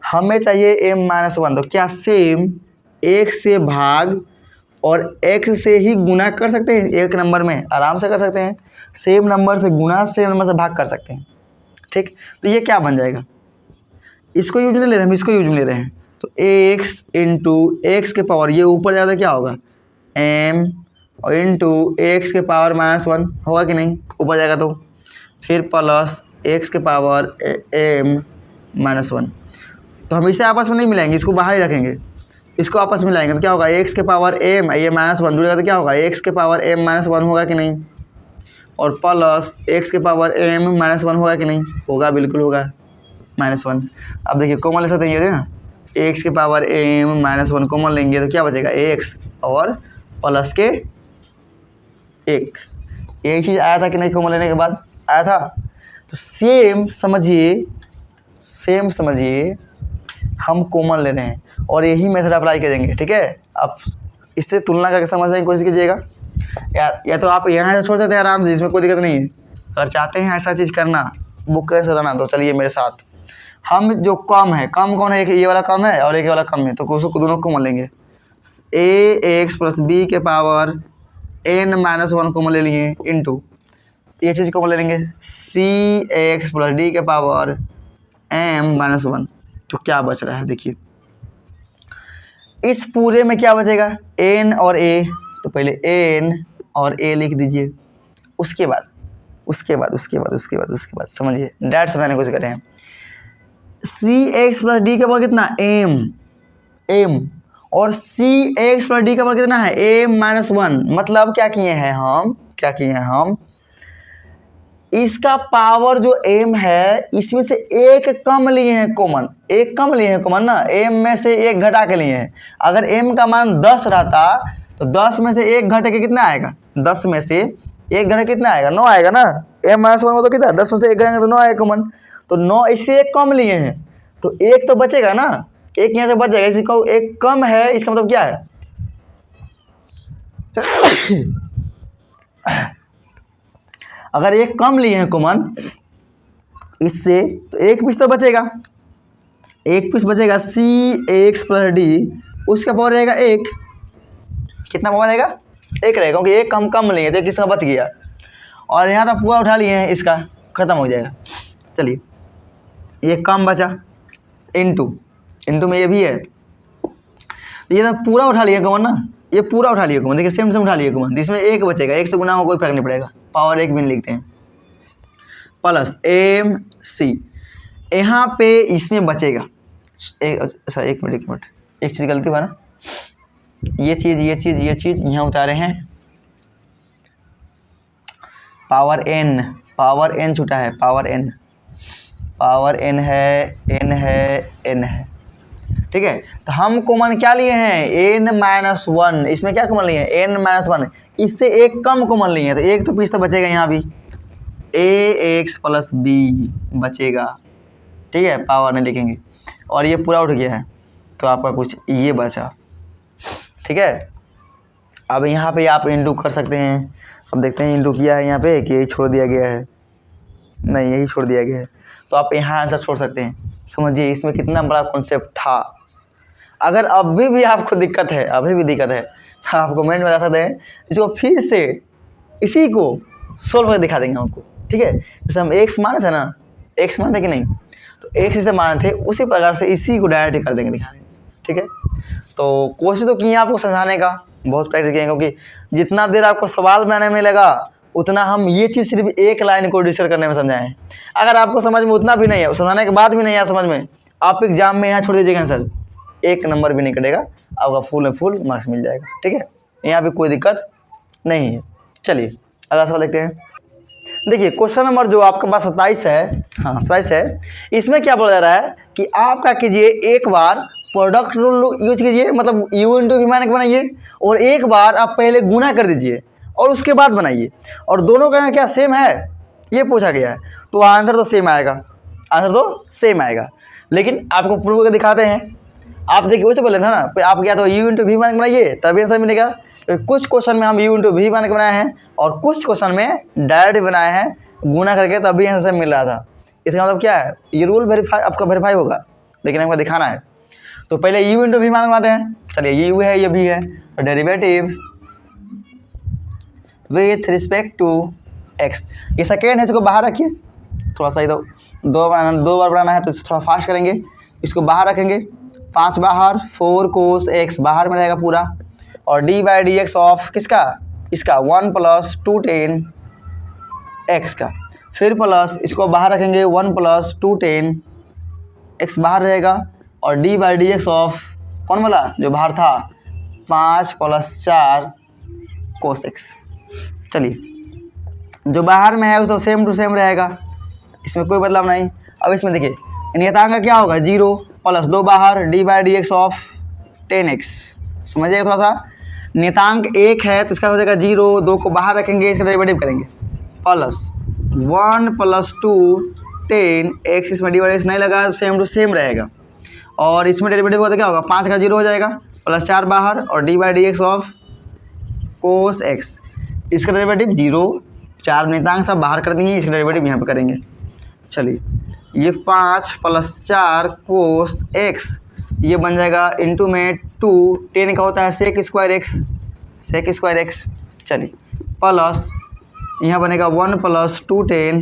हमें चाहिए m-1, तो क्या सेम x से भाग और x से ही गुना कर सकते हैं, एक नंबर में आराम से कर सकते हैं, सेम नंबर से गुना, सेम नंबर से भाग कर सकते हैं। ठीक, तो ये क्या बन जाएगा, इसको यूज में ले रहे हैं, हम इसको यूज में ले रहे हैं, तो x इंटू एक्स के पावर, ये ऊपर ज़्यादा क्या होगा m और इंटू एक्स के पावर -1 होगा कि नहीं, ऊपर जाएगा, तो फिर प्लस x के पावर m-1। तो हम इसे आपस में नहीं मिलाएंगे, इसको बाहर ही रखेंगे, इसको आपस में लाएंगे, तो क्या होगा, x के पावर m, ये -1 जुड़ेगा, तो क्या होगा, x के पावर m-1 होगा कि नहीं, और प्लस x के पावर m-1 होगा कि नहीं, होगा, बिल्कुल होगा, -1। अब देखिए कॉमन ले सकते हैं ये ना, x के पावर m-1 कॉमन लेंगे, तो क्या बचेगा, x और प्लस के 1। यही चीज़ आया था कि नहीं, कॉमन लेने के बाद आया था। तो सेम समझिए हम कॉमन ले रहे हैं और यही मेथड अप्लाई करेंगे। ठीक है, आप इससे तुलना करके समझने की कोशिश कीजिएगा, या तो आप यहाँ से छोड़ सकते हैं आराम से, इसमें कोई दिक्कत नहीं है। अगर चाहते हैं ऐसा चीज़ करना, बुक कैसे रहना, तो चलिए मेरे साथ। हम जो कम है, कम कौन है, एक ये वाला कम है और एक ये वाला कम है, तो उसको दोनों कॉमन लेंगे, ax प्लस b के पावर n-1 कॉमन ले लिए, इंटू ये चीज़ कॉमन ले लेंगे cx प्लस d के पावर m-1। तो क्या बच रहा है, देखिए इस पूरे में क्या बचेगा, n और a, तो पहले n और a लिख दीजिए, उसके बाद समझिए, डायरेक्ट समझाने की कोशिश कर रहे हैं। cx प्लस d का पावर कितना, m, और cx प्लस d का पावर कितना है, m-1। मतलब क्या किए हैं हम इसका पावर जो m है इसमें से एक कम लिए हैं कॉमन, एक कम लिए हैं कॉमन ना, m में से एक घटा के लिए हैं। अगर m का मान 10 रहता तो 10 में से एक घट के कितना आएगा, 10 में से एक घट कितना आएगा, 9 आएगा ना। m माइनस 1 तो कितना, 10 में से एक घटेंगे तो 9 आएगा कॉमन, तो 9 इससे एक कम लिए हैं तो एक तो बचेगा ना, एक यहाँ से बच जाएगा, इसको एक कम है, इसका मतलब क्या है अगर एक कम लिए हैं कॉमन इससे तो एक पीस तो बचेगा, एक पीस बचेगा सी एक्स प्लस डी, उसका पावर रहेगा एक, कितना पावर रहेगा, एक रहेगा, क्योंकि एक कम लिए तो किसका बच गया, और यहाँ तो पूरा उठा लिए हैं, इसका खत्म हो जाएगा। चलिए ये कम बचा इंटू में ये भी है, ये तो पूरा उठा लिया कॉमन ना, ये पूरा उठा लिया कॉमन, देखिए सेम उठा लिया कॉमन, इसमें एक बचेगा, एक से गुना हो कोई फर्क नहीं पड़ेगा, पावर एक भी नहीं लिखते हैं, प्लस एम सी, यहाँ पे इसमें बचेगा एक मिनट एक चीज़ गलती हुआ ना, ये चीज़ यहाँ उतारे हैं, पावर एन छूटा है, पावर एन है, ठीक है। तो हम कॉमन क्या लिए हैं, n-1, इसमें क्या कॉमन लिए हैं, n-1, इससे एक कम कॉमन लिए हैं, तो एक तो पीस तो बचेगा यहाँ भी, ax प्लस b बचेगा, ठीक है, पावर नहीं लिखेंगे, और ये पूरा उठ गया है तो आपका कुछ ये बचा, ठीक है। अब यहाँ पे आप इंटू कर सकते हैं, अब देखते हैं इंटू किया है यहाँ पे कि यही छोड़ दिया गया है, नहीं यही छोड़ दिया गया है, तो आप यहाँ आंसर छोड़ सकते हैं। समझिए इसमें कितना बड़ा कॉन्सेप्ट था। अगर अभी भी आपको दिक्कत है, तो आप कमेंट में बता सकते हैं, इसको फिर से इसी को सोल्व करके दिखा देंगे आपको, ठीक है। जैसे हम एक्स माने थे ना, एक्स माने थे कि नहीं, तो एक्स जैसे माने थे उसी प्रकार से इसी को डायरेक्ट कर देंगे, दिखा देंगे, ठीक है। तो कोशिश तो की है आपको समझाने का, बहुत प्रैक्टिस किए, क्योंकि जितना देर आपको सवाल बनाने में लगा उतना हम ये चीज़ सिर्फ एक लाइन को डिस्कस करने में समझाएं। अगर आपको समझ में उतना भी नहीं है, समझाने के बाद भी नहीं आया समझ में, आप एग्जाम में यहाँ छोड़ दीजिएगा आंसर, एक नंबर भी नहीं कटेगा, आपका फुल मार्क्स मिल जाएगा, ठीक है, यहाँ पे कोई दिक्कत नहीं है। चलिए अगला सवाल देखते हैं। देखिए क्वेश्चन नंबर जो आपके पास 27 है, हाँ 27 है, इसमें क्या बोला जा रहा है कि आप क्या कीजिए, एक बार प्रोडक्ट रूल यूज कीजिए, मतलब u इंटू वी माइनस बनाइए, और एक बार आप पहले गुना कर दीजिए और उसके बाद बनाइए, और दोनों का क्या सेम है ये पूछा गया है, तो आंसर तो सेम आएगा, लेकिन आपको प्रूव करके दिखाते हैं। आप देखिए वैसे बोले था ना, आप क्या तो u इंटू वी माइनस बनाइए तभी आंसर मिलेगा, तो कुछ क्वेश्चन में हम u इंटू वी माइनस बनाए हैं और कुछ क्वेश्चन में डायरेक्ट बनाए हैं गुना करके, तभी आंसर मिल रहा था। इसका मतलब क्या है, ये रूल आपका वेरीफाई होगा, लेकिन आपको दिखाना है। तो पहले u इंटू वी माइनस बनाते हैं। चलिए ये u है ये भी है, तो derivative with respect to x, ये सेकेंड है, इसको बाहर रखिए, थोड़ा सा इधर दो बार बनाना है तो थोड़ा फास्ट करेंगे, इसको बाहर रखेंगे, 5 बाहर, 4 कोस x बाहर में रहेगा पूरा, और D by D x of किसका, इसका 1 प्लस 2 10 x का, फिर प्लस इसको बाहर रखेंगे 1 प्लस 2 10 x बाहर रहेगा, और D by D x of कौन वाला जो बाहर था 5 प्लस 4 कोस x। चलिए जो बाहर में है उसको सेम टू सेम रहेगा, इसमें कोई बदलाव नहीं। अब इसमें देखिए नियतांक का क्या होगा, 0 प्लस 2 बाहर d by D x of 10x, समझिएगा थोड़ा सा, नियतांक 1 है तो इसका हो जाएगा 0, 2 को बाहर रखेंगे, इसका डेरिवेटिव करेंगे, प्लस 1 प्लस 2 10x, इसमें डिवाइड नहीं लगा, सेम टू सेम रहेगा, और इसमें डेरिवेटिव होता क्या होगा, 5 का 0 हो जाएगा, प्लस 4 बाहर और D by D x of cos x, इसका डेरिवेटिव 0, 4 नियतांक सब बाहर कर देंगे, इसका डेरिवेटिव यहाँ पे करेंगे। चलिए ये 5 प्लस 4 कोस x, ये बन जाएगा इंटू में 2, 10 का होता है सेक स्क्वायर x, चलिए प्लस यहाँ बनेगा 1 प्लस 2 10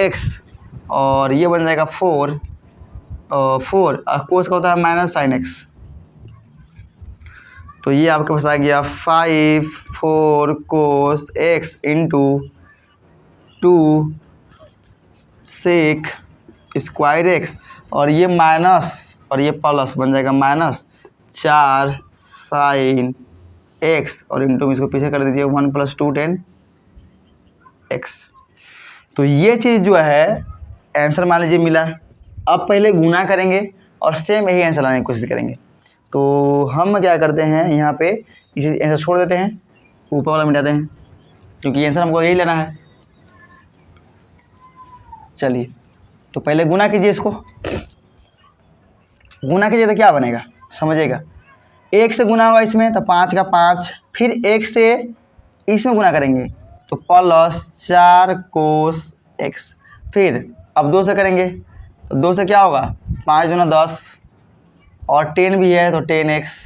x, और ये बन जाएगा 4 कोस का होता है माइनस साइन x, तो ये आपके पास आ गया 5 4 cos x into 2 sec square x, और ये माइनस और ये प्लस बन जाएगा माइनस 4 साइन x, और इंटू में इसको पीछे कर दीजिए 1 प्लस 2 10 x। तो ये चीज़ जो है आंसर मान लीजिए मिला। अब पहले गुना करेंगे और सेम यही आंसर लाने की कोशिश करेंगे। तो हम क्या करते हैं, यहाँ पे इसे आंसर छोड़ देते हैं, ऊपर वाला मिटाते हैं, क्योंकि आंसर हमको यही लेना है। चलिए तो पहले गुना कीजिए, इसको गुना कीजिए तो क्या बनेगा समझिएगा। 1 से गुना होगा इसमें तो 5 का 5, फिर 1 से इसमें गुना करेंगे तो +4 cos x, फिर अब 2 से करेंगे तो 2 से क्या होगा 5 दूना 10 और 10 भी है तो 10x,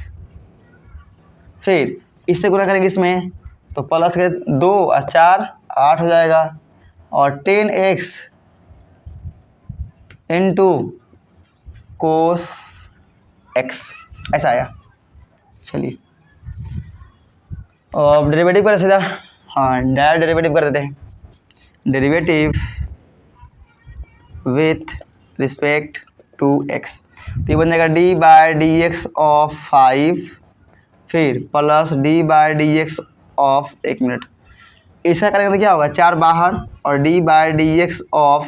फिर इससे गुना करेंगे इसमें तो प्लस के 2 और 4 8 हो जाएगा और 10x इंटू cos x ऐसा आया। चलिए और डेरिवेटिव करें सीधा, हाँ डायरेक्ट डेरिवेटिव कर देते हैं। Derivative with respect to x, तो ये बन जाएगा d/dx ऑफ 5, फिर प्लस d/dx ऑफ 1 मिनट। इसका करेंगे तो क्या होगा 4 बाहर और d/dx of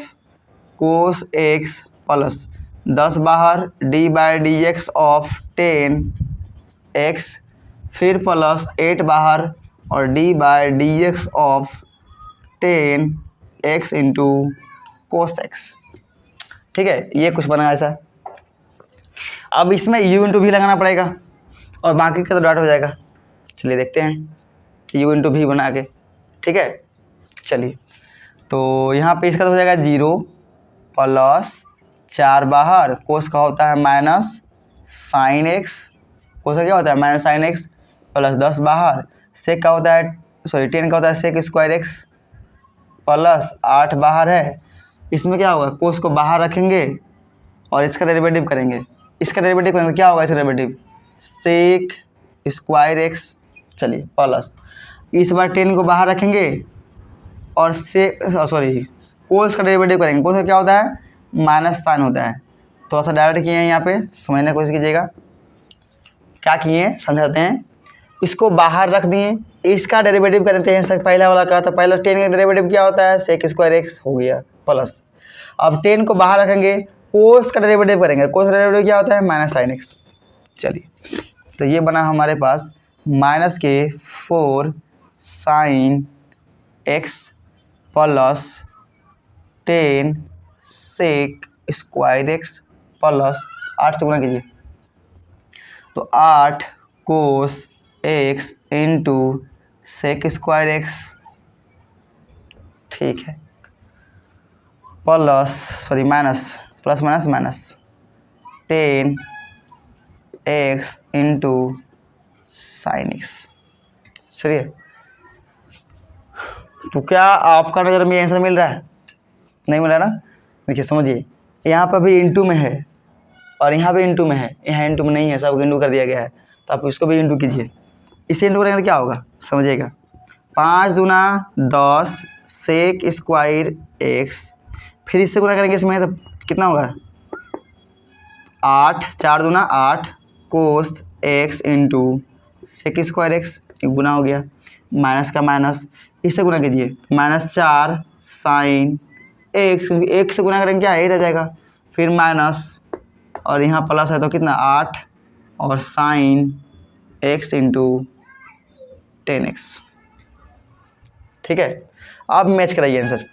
cos x plus 10 बाहर d/dx ऑफ 10x, फिर प्लस 8 बाहर और d/dx of 10x into cos x। ठीक है, ये कुछ बना ऐसा। अब इसमें u इंटू भी लगाना पड़ेगा और बाकी का तो डॉट हो जाएगा। चलिए देखते हैं u इंटू भी बना के। ठीक है, चलिए तो यहाँ पे इसका तो हो जाएगा 0 प्लस 4 बाहर, कोस का होता है माइनस साइन एक्स, कोस का क्या होता है माइनस साइन एक्स, प्लस 10 बाहर, सेक का होता है 10 का होता है सेक स्क्वायर एक्स, प्लस 8 बाहर है। इसमें क्या होगा कोस को बाहर रखेंगे और इसका डेरिवेटिव करेंगे, इसका डेरिवेटिव करेंगे क्या होगा इसका डेरिवेटिव सेक स्क्वायर एक्स। चलिए प्लस इस बार 10 को बाहर रखेंगे और कोस का डेरिवेटिव करेंगे, कोस का क्या होता है माइनस साइन होता है। तो ऐसा डायरेक्ट किए हैं, यहाँ पे समझने की कोशिश कीजिएगा क्या किए हैं समझाते हैं। इसको बाहर रख दिए, इसका डेरिवेटिव कर देते हैं पहला वाला का, तो पहला 10 का डेरिवेटिव क्या होता है सेक स्क्वायर एक्स हो गया प्लस, अब 10 को बाहर रखेंगे कोस का डेरिवेटिव करेंगे, कोस का डेरिवेटिव क्या होता है माइनस साइन एक्स। चलिए तो ये बना हमारे पास -4 sine X plus 10 sec square x plus 8 से गुणा कीजिए तो 8 cos X into sec square X. ठीक है, plus minus 10 X into sine X. चलिए तो क्या आपका नज़र में आंसर मिल रहा है, नहीं मिल रहा ना। देखिए समझिए, यहाँ पर भी इंटू में है और यहाँ भी इंटू में है, यहाँ इंटू में नहीं है, सब इंटू कर दिया गया है, तो आप इसको भी इंटू कीजिए। इसे इंटू करेंगे तो क्या होगा समझिएगा 5 दूना 10 सेक स्क्वायर एक्स, फिर इससे गुना करेंगे इसमें तो कितना होगा 8, 4 दूना 8 cos X into sec square X, गुना हो गया, माइनस का माइनस, इससे गुना कीजिए -4 साइन एक्स, एक से गुना करेंगे क्या यही रह जाएगा, फिर माइनस और यहाँ प्लस है तो कितना 8 और साइन एक्स इंटू 10x। ठीक है, अब मैच कराइए आंसर।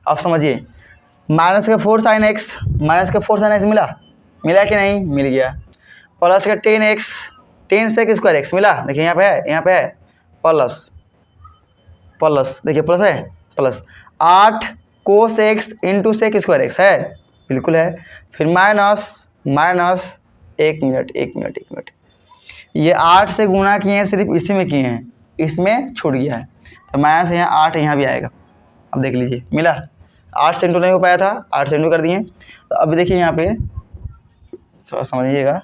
अब समझिए -4 साइन एक्स, -4 साइन एक्स मिला कि नहीं, मिल गया, प्लस का 10x 10 सेक स्क्वायर एक्स मिला, देखिए यहाँ पे है प्लस देखिए प्लस है plus 8 cos X into sec square X है, बिल्कुल है, फिर माइनस 1 मिनट, ये 8 से गुना किए हैं, सिर्फ इसी में किए हैं, इसमें छूट गया है तो माइनस यहाँ 8 यहाँ भी आएगा। अब देख लीजिए मिला, 8 से इंटू नहीं हो पाया था, 8 से इंटू कर दिए। तो अब देखिए यहाँ पे समझिएगा,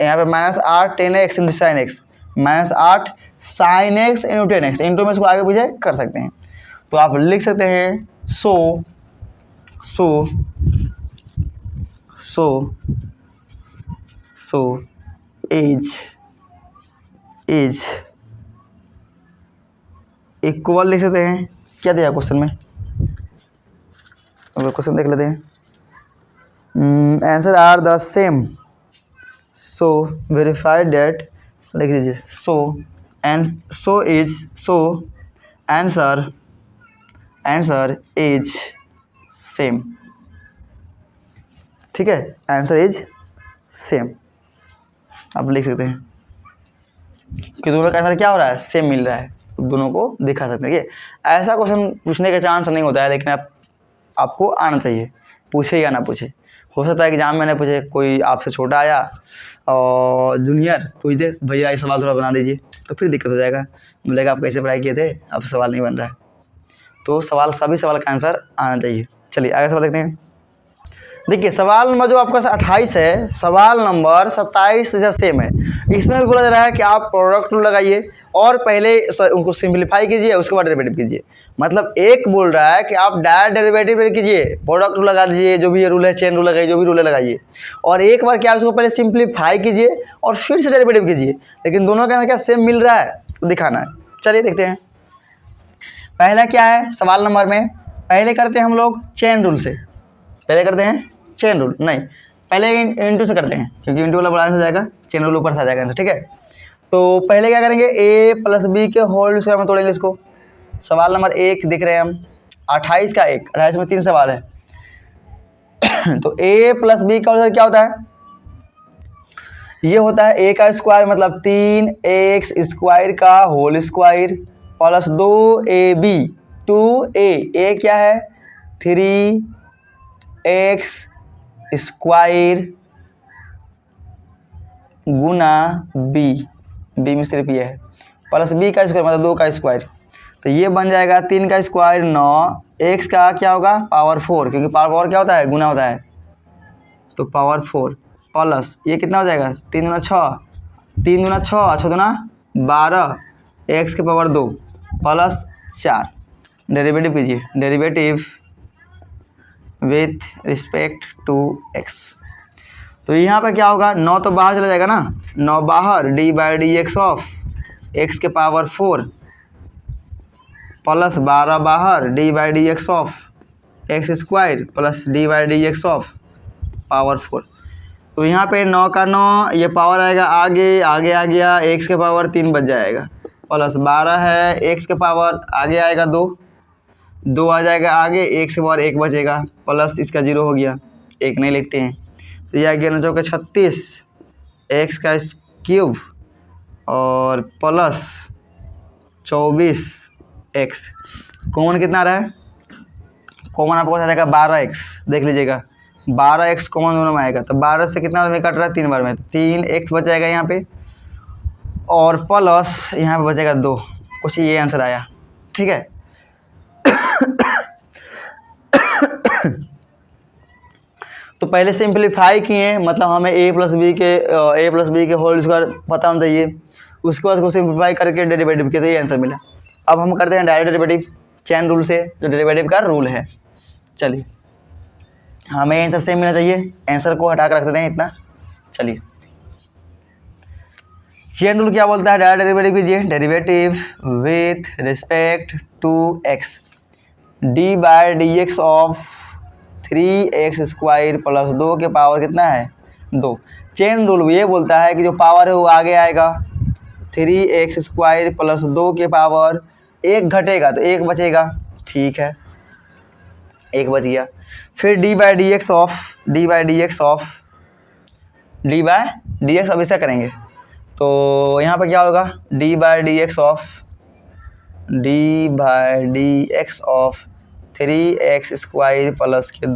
यहाँ पे -8 10x into sine x, -8 sine x into 10x, into में इसको आगे पीछे कर सकते हैं। तो आप लिख सकते हैं सो इज इक्वल लिख सकते हैं, क्या दिया क्वेश्चन में क्वेश्चन देख लेते हैं। Answer are the same, so verified that, लिख दीजिए सो आंसर इज सेम। ठीक है, आंसर इज सेम आप लिख सकते हैं कि दोनों का आंसर क्या हो रहा है, सेम मिल रहा है, तो दोनों को दिखा सकते हैं। ऐसा क्वेश्चन पूछने का चांस नहीं होता है, लेकिन आपको आना चाहिए, पूछे या ना पूछे। हो सकता है एग्जाम में ना पूछे, कोई आपसे छोटा आया और जूनियर पूछ दे भैया ये सवाल थोड़ा बना दीजिए, तो फिर दिक्कत हो जाएगा, बोलेगा आप कैसे पढ़ाई किए थे, अब सवाल नहीं बन रहा है। तो सभी सवाल का आंसर आना चाहिए। चलिए आगे सवाल देखते हैं। देखिए सवाल नंबर जो आपका 28 है, सवाल नंबर 27 से सेम है। इसमें भी बोला जा रहा है कि आप प्रोडक्ट रूल लगाइए और पहले उनको सिंप्लीफाई कीजिए, उसके बाद डेरिवेटिव कीजिए। मतलब एक बोल रहा है कि आप डायरेक्ट डेरिवेटिव कीजिए, प्रोडक्ट रूल लगा दीजिए, जो भी रूल है, चेन रूल लगाइए, जो भी रूल है लगाइए, और एक बार क्या उसको पहले सिंप्लीफाई कीजिए और फिर से डेरिवेटिव कीजिए। लेकिन दोनों के अंदर क्या सेम मिल रहा है तो दिखाना है। चलिए देखते हैं पहला क्या है। सवाल नंबर में पहले करते हैं हम लोग चेन रूल से, पहले करते हैं चेन रूल, नहीं पहले इंटू से करते हैं, क्योंकि इंटू वाला बड़ा आंसर जाएगा, चेन रूल ऊपर से आ जाएगा आंसर। ठीक है, तो पहले क्या करेंगे, a + b के होल स्क्वायर में तोड़ेंगे इसको। सवाल नंबर 1 दिख रहे हैं हम, 28 का 1, 28 में 3 सवाल है। तो a + b का होल क्या होता है, ये होता है a का स्क्वायर मतलब 3x² का whole square plus 2ab 2a क्या है 3x² गुना b में सिर्फ ये है, प्लस b का स्क्वायर मतलब 2 का स्क्वायर। तो ये बन जाएगा 3 का स्क्वायर 9, x का क्या होगा पावर 4, क्योंकि पावर क्या होता है गुना होता है, तो पावर 4 प्लस ये कितना हो जाएगा 3 दूना 6, 3 दूना 6, 6 दूना 12, x के पावर 2 प्लस 4। डेरिवेटिव कीजिए, derivative with respect to x। तो यहाँ पे क्या होगा, 9 तो बाहर चला जाएगा ना, 9 बाहर, d/dx ऑफ x के पावर 4 प्लस 12 बाहर, d/dx of x² plus d/dx of power 4। तो यहाँ पे 9 का 9 ये पावर आएगा आगे, आगे आ गया, x के पावर 3 बच जाएगा, प्लस 12 है, x के पावर आगे आएगा 2 आ जाएगा आगे, x के पावर 1 बचेगा, प्लस इसका 0 हो गया, 1 नहीं लिखते हैं। तो यह 9 चौके 36 x का क्यूब और प्लस 24x, कॉमन कितना रहा है, कॉमन आपको आ जाएगा 12x, देख लीजिएगा 12x कॉमन दोनों में आएगा, तो 12 से कितना बार में कट रहा है 3 बार में, तो 3x बच जाएगा यहाँ पे, और प्लस यहाँ पे बचेगा 2, कुछ ये आंसर आया। ठीक है, तो पहले सिंप्लीफाई किए, मतलब हमें a + b के होल स्क्वायर पता होना चाहिए, उसके बाद उसको सिंप्लीफाई करके डेरिवेटिव किया तो ये आंसर मिला। अब हम करते हैं डायरेक्ट डेरिवेटिव चेन रूल से, जो डेरिवेटिव का रूल है। चलिए हमें आंसर सेम मिलना चाहिए, आंसर को हटा कर रख देते हैं इतना। चलिए चेन रूल क्या बोलता है, डायरेक्ट डेरिवेटिव कीजिए, derivative with respect to x, d/dx of 3x² plus 2 के पावर कितना है 2। चेन रूल ये बोलता है कि जो पावर है वो आगे आएगा, 3x² प्लस 2 के पावर 1 घटेगा तो 1 बचेगा, ठीक है 1 बच गया। फिर d/dx अब ऐसा करेंगे, तो यहाँ पे क्या होगा d/dx ऑफ 3x² प्लस के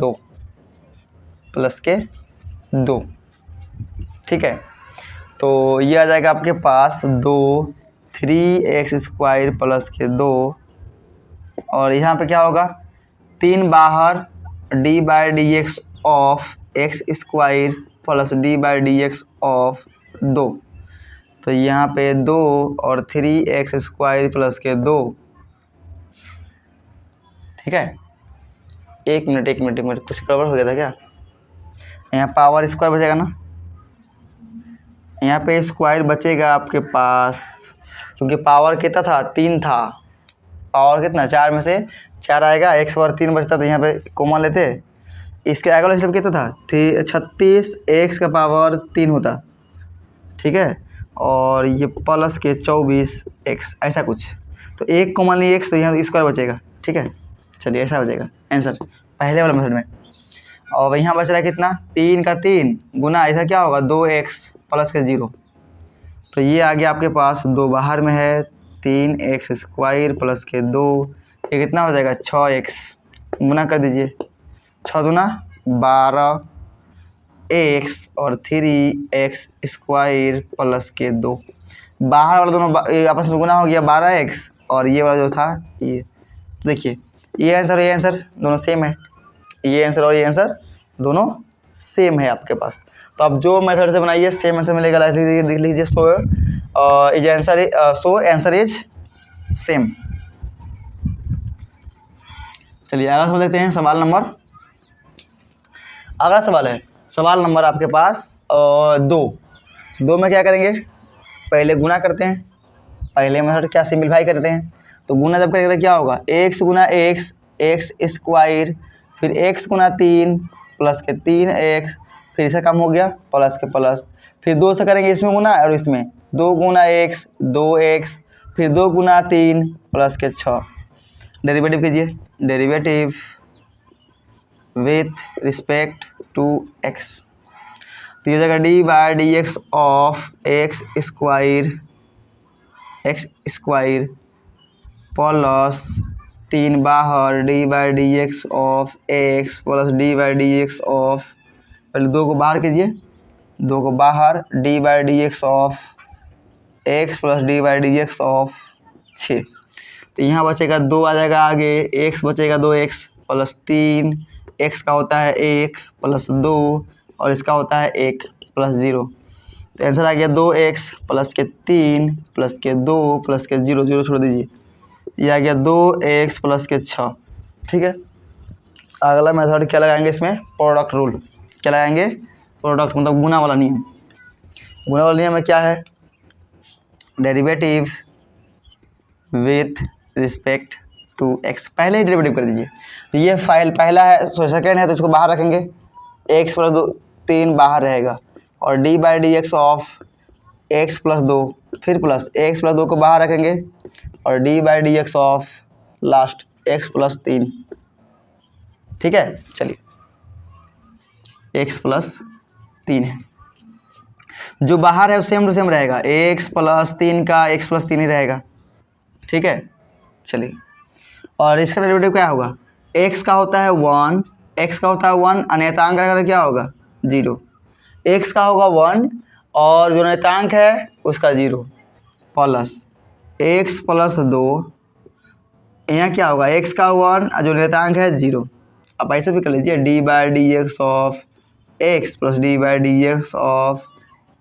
2, ठीक है। तो ये आ जाएगा आपके पास 2 3x² प्लस के 2, और यहाँ पे क्या होगा 3 बाहर, d/dx of x² plus d/dx of 2, तो यहाँ पे 2 और 3x² प्लस के 2, ठीक है। एक मिनट कुछ गड़बड़ हो गया था क्या, यहाँ पावर स्क्वायर बचेगा ना, यहाँ पे स्क्वायर बचेगा आपके पास, क्योंकि पावर कितना था 3 था, पावर कितना 4 में से 4 आएगा, x पावर 3 बचता तो यहाँ पे कॉमन लेते। इसके आगे वाला स्टेप कितना था 36 x का पावर 3 होता, ठीक है, और ये प्लस के 24 x ऐसा कुछ। तो एक कॉमन लिए x तो यहाँ स्क्वायर बचेगा, ठीक है। चलिए ऐसा बचेगा आंसर पहले वाला मेथड में। और यहाँ बच रहा है कितना 3 का 3 गुना ऐसा क्या होगा 2x प्लस के 0। तो ये आ गया आपके पास, 2 बाहर में है, 3x स्क्वायर प्लस के 2, ये कितना हो जाएगा 6x गुना कर दीजिए, 6 दूना 12x और 3x स्क्वायर प्लस के 2। बाहर वाला दोनों आपस में गुना हो गया 12x और ये वाला जो था ये। देखिए ये आंसर दोनों सेम है, ये आंसर और ये आंसर दोनों सेम है आपके पास। तो आप जो मेथड से बनाइए सेम आंसर मिलेगा। लिख लीजिए सो आंसर इज सेम। चलिए अगला सवाल देखते हैं, सवाल नंबर, अगला सवाल है सवाल नंबर आपके पास 2 में क्या करेंगे, पहले गुना करते हैं, पहले मेथड क्या सिंपलीफाई करते हैं। तो गुना जब करेंगे तो क्या होगा x गुना x स्क्वायर, फिर x गुना 3 प्लस के 3x, फिर इसका काम हो गया प्लस के प्लस, फिर 2 से करेंगे इसमें गुना और इसमें 2 गुना x 2x, फिर 2 गुना 3 प्लस के 6। डेरिवेटिव कीजिए, derivative with respect to x। तो ये जगह d by D x of x square plus 3 बाहर d by D x of x plus d by D x of, पहले 2 को बाहर कीजिए, 2 को बाहर d by D x of x plus d by D x of 6। तो यहाँ बचेगा 2 आ जाएगा आगे, x बचेगा 2x प्लस 3, x का होता है 1 प्लस 2 और इसका होता है 1 प्लस 0। तो आंसर आ गया 2x प्लस के 3 प्लस के 2 प्लस के 0 0 छोड़ दीजिए, ये आ गया 2x प्लस के 6, ठीक है। अगला मेथड क्या लगाएंगे इसमें, प्रोडक्ट रूल। क्या लगाएंगे, प्रोडक्ट मतलब गुना वाला नियम। गुना वाला नियम में क्या है, derivative with respect to x, पहले ही डेरिवेटिव कर दीजिए। तो ये फाइल पहला है, सेकेंड है तो इसको बाहर रखेंगे, x प्लस 3 बाहर रहेगा और D by D x of x plus 2, फिर प्लस x प्लस 2 को बाहर रखेंगे और D by D x of last x plus 3, ठीक है। चलिए x प्लस 3 है, जो बाहर है वो सेम टू सेम रहेगा, x प्लस 3 का x प्लस 3 ही रहेगा, ठीक है। चलिए और इसका डेरिवेटिव क्या होगा, x का होता है 1, x का होता है 1, अनेतांक रहेगा तो क्या होगा 0, x का होगा 1 और जो नेतांक है उसका 0 प्लस x प्लस 2, यहाँ क्या होगा x का 1 और जो नेतांक है 0। अब ऐसे भी कर लीजिए D by D x of x plus d by D x of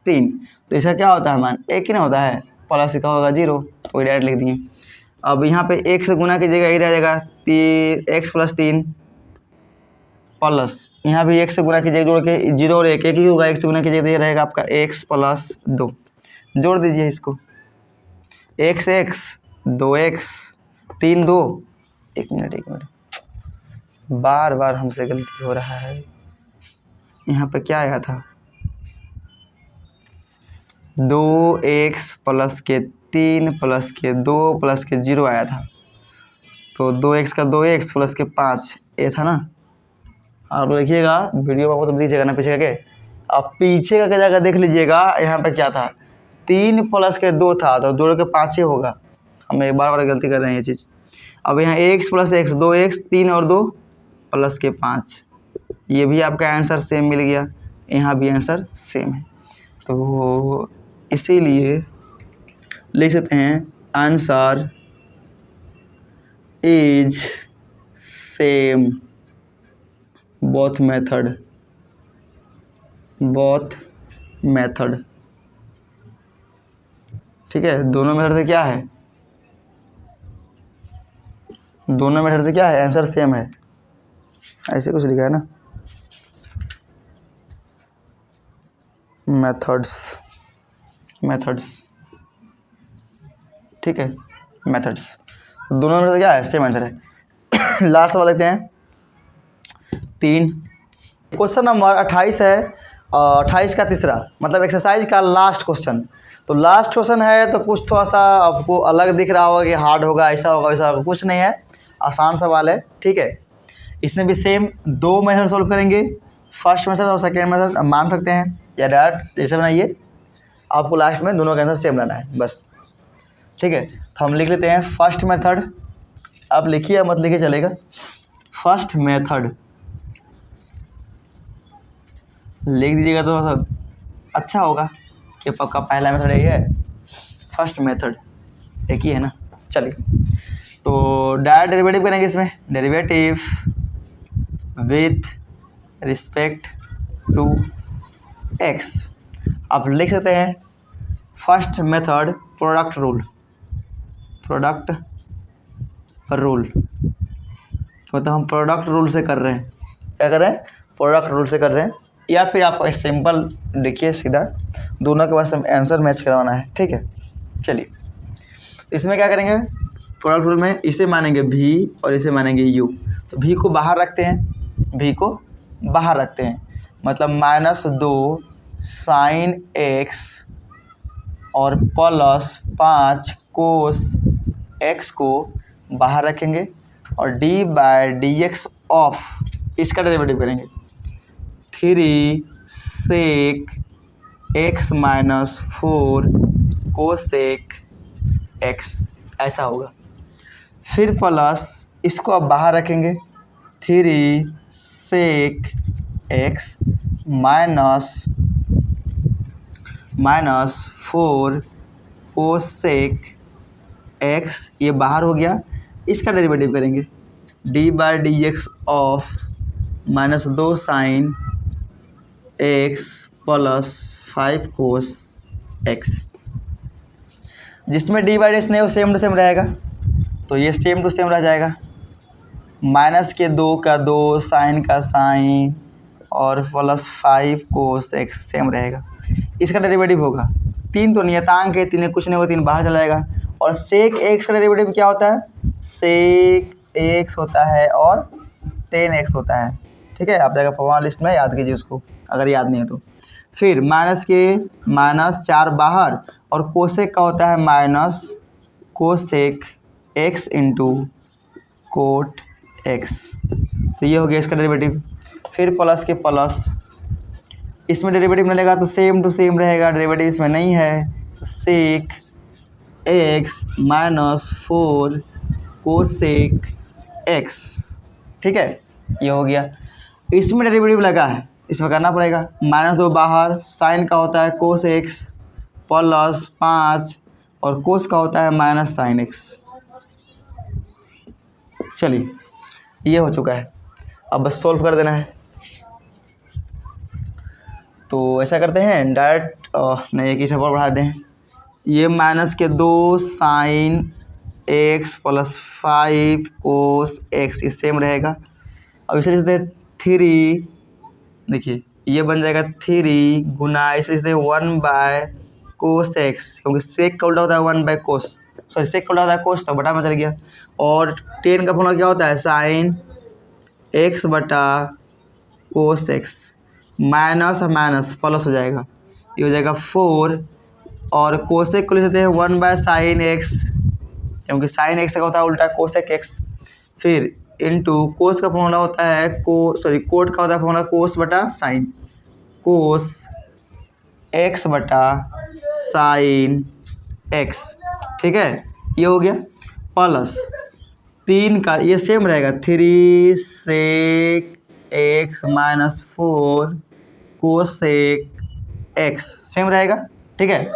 3, तो इसका क्या होता है मान 1 ही ना होता है, प्लस इसका होगा 0, तो डायरेक्ट लिख दिए। अब यहाँ पे 1 से गुना कीजिएगा, ये रह जाएगा x प्लस 3 प्लस यहाँ भी 1 से गुना कीजिएगा, जोड़ के 0 और 1 ही होगा, 1 से गुना कीजिएगा तो ये रहेगा आपका x प्लस 2, जोड़ दीजिए इसको, x 2x 3 2, एक मिनट बार बार हमसे गलती हो रहा है। यहाँ पे क्या आया था 2x प्लस के 3 प्लस के 2 प्लस के 0 आया था, तो 2x का 2x प्लस के 5 ये था ना। आप देखिएगा वीडियो में आपको तो दीजिएगा ना पीछे के, आप पीछे का जगह देख लीजिएगा, यहाँ पे क्या था 3 प्लस के 2 था तो जोड़ के 5 ही होगा, हम एक बार गलती कर रहे हैं ये चीज़। अब यहाँ x प्लस x 2x 3 और 2 प्लस के 5, ये भी आपका आंसर सेम मिल गया, यहाँ भी आंसर सेम है, तो इसीलिए लिख सकते हैं answer is same both method, ठीक है। दोनों मेथड से क्या है, दोनों मेथड से क्या है आंसर सेम है, ऐसे कुछ लिखा है ना, मेथड्स, ठीक है, मेथड्स दोनों में क्या है, सेम आंसर है। लास्ट वाला देखते हैं 3। क्वेश्चन नंबर 28 है, 28 का तीसरा, मतलब एक्सरसाइज का लास्ट क्वेश्चन। तो लास्ट क्वेश्चन है तो कुछ थोड़ा सा आपको अलग दिख रहा होगा कि हार्ड होगा, ऐसा होगा वैसा होगा, कुछ नहीं है, आसान सवाल है, ठीक है। इसमें भी सेम 2 मेथड सॉल्व करेंगे, फर्स्ट मेथड और सेकेंड मेथड मान सकते हैं या डायरेक्ट जैसे बनाइए, आपको लास्ट में दोनों का आंसर सेम लाना है बस, ठीक है। तो हम लिख लेते हैं फर्स्ट मेथड, आप लिखिए या मत लिखिए चलेगा। फर्स्ट मेथड लिख दीजिएगा तो सब अच्छा होगा कि पक्का पहला मेथड यही है, फर्स्ट मेथड एक ही है ना। चलिए तो डायरेक्ट डेरिवेटिव करेंगे इसमें, derivative with respect to x. आप लिख सकते हैं first method product rule, product rule मतलब हम प्रोडक्ट रूल से कर रहे हैं, क्या कर रहे हैं, प्रोडक्ट रूल से कर रहे हैं। या फिर आप सिंपल देखिए सीधा दोनों के पास आंसर मैच करवाना है, ठीक है। चलिए इसमें क्या करेंगे, प्रोडक्ट रूल में इसे मानेंगे भी और इसे मानेंगे यू। तो भी को बाहर रखते हैं, भी को बाहर रखते हैं, मतलब -2 साइन एक्स और +5 कोस एक्स को बाहर रखेंगे और d/dx ऑफ इसका डेरिवेटिव करेंगे 3 सेक x - 4 कोसेक x, ऐसा होगा। फिर प्लस इसको अब बाहर रखेंगे 3 सेक x - 4 कोसेक x, ये बाहर हो गया, इसका डेरिवेटिव करेंगे d/dx of -2 sine x + 5 cos x, जिसमें d/dx नहीं वो सेम टू सेम रहेगा, तो ये सेम टू सेम रह जाएगा। -2 का 2 साइन का साइन और +5 कोस x सेम रहेगा, इसका डेरिवेटिव होगा 3, तो नियतांक है 3, कुछ नहीं होगा 3 बाहर चला जाएगा। और सेक x का डेरिवेटिव क्या होता है, सेक x होता है और 10x होता है, ठीक है। आप जाएगा फॉर्मूला लिस्ट में याद कीजिए उसको अगर याद नहीं है तो। फिर माइनस के -4 बाहर और कोसेक का होता है minus cosec x into coat x, तो ये हो गया इसका डेरिवेटिव। फिर प्लस के प्लस, इसमें डेरिवेटिव मिलेगा तो सेम टू सेम रहेगा, डेरिवेटिव इसमें नहीं है तो सेक x - 4 कोसेक x, ठीक है, ये हो गया। इसमें डेरिवेटिव लगा है, इसमें करना पड़ेगा, -2 बाहर, साइन का होता है कोस x +5 और कोस का होता है माइनस साइन x। चलिए ये हो चुका है, अब बस सॉल्व कर देना है। तो ऐसा करते हैं डायरेक्ट, नहीं एक ही स्टेप और बढ़ा दें, ये -2 साइन x + 5 कोस x, ये सेम रहेगा। अब इसे लिखते हैं 3, देखिए ये बन जाएगा 3 गुना इसे 1/कोस x, क्योंकि सेक का उल्टा होता है 1/कोस, सॉरी सेक का उल्टा होता है कोस, तो बटा में चल गया। और 10 का फॉर्मूला क्या होता है, साइन x बटा कोस x, माइनस और माइनस प्लस हो जाएगा, ये हो जाएगा 4, और कोसेक को लिख सकते हैं 1/साइन x, क्योंकि साइन x का होता है उल्टा कोसेक x। फिर इनटू कोस का फॉर्मूला होता है कोट का होता है फॉर्मूला कोस बटा साइन, कोस x बटा साइन x, ठीक है, ये हो गया। प्लस 3 का ये सेम रहेगा 3 सेक x - 4 कोसेक x, सेम रहेगा, ठीक है।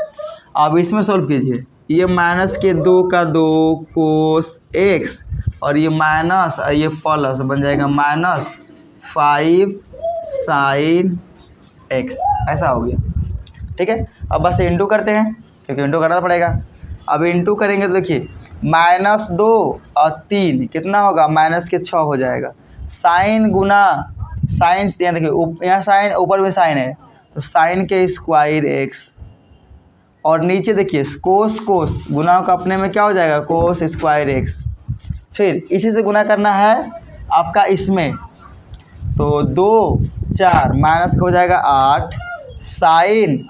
अब इसमें सॉल्व कीजिए, ये -2 का 2 कोस x और ये माइनस और ये प्लस बन जाएगा -5 साइन x, ऐसा हो गया, ठीक है। अब बस इंटू करते हैं क्योंकि इंटू करना पड़ेगा। अब इंटू करेंगे तो देखिए -2 और 3 कितना होगा, -6 हो जाएगा। साइन गुना साइन, यहाँ देखिए यहाँ साइन ऊपर में साइन है तो साइन के स्क्वायर x, और नीचे देखिए कोस गुना का अपने में क्या हो जाएगा, कोस स्क्वायर x, फिर इसी से गुना करना है आपका इसमें, तो 2 4 माइनस का हो जाएगा 8, साइन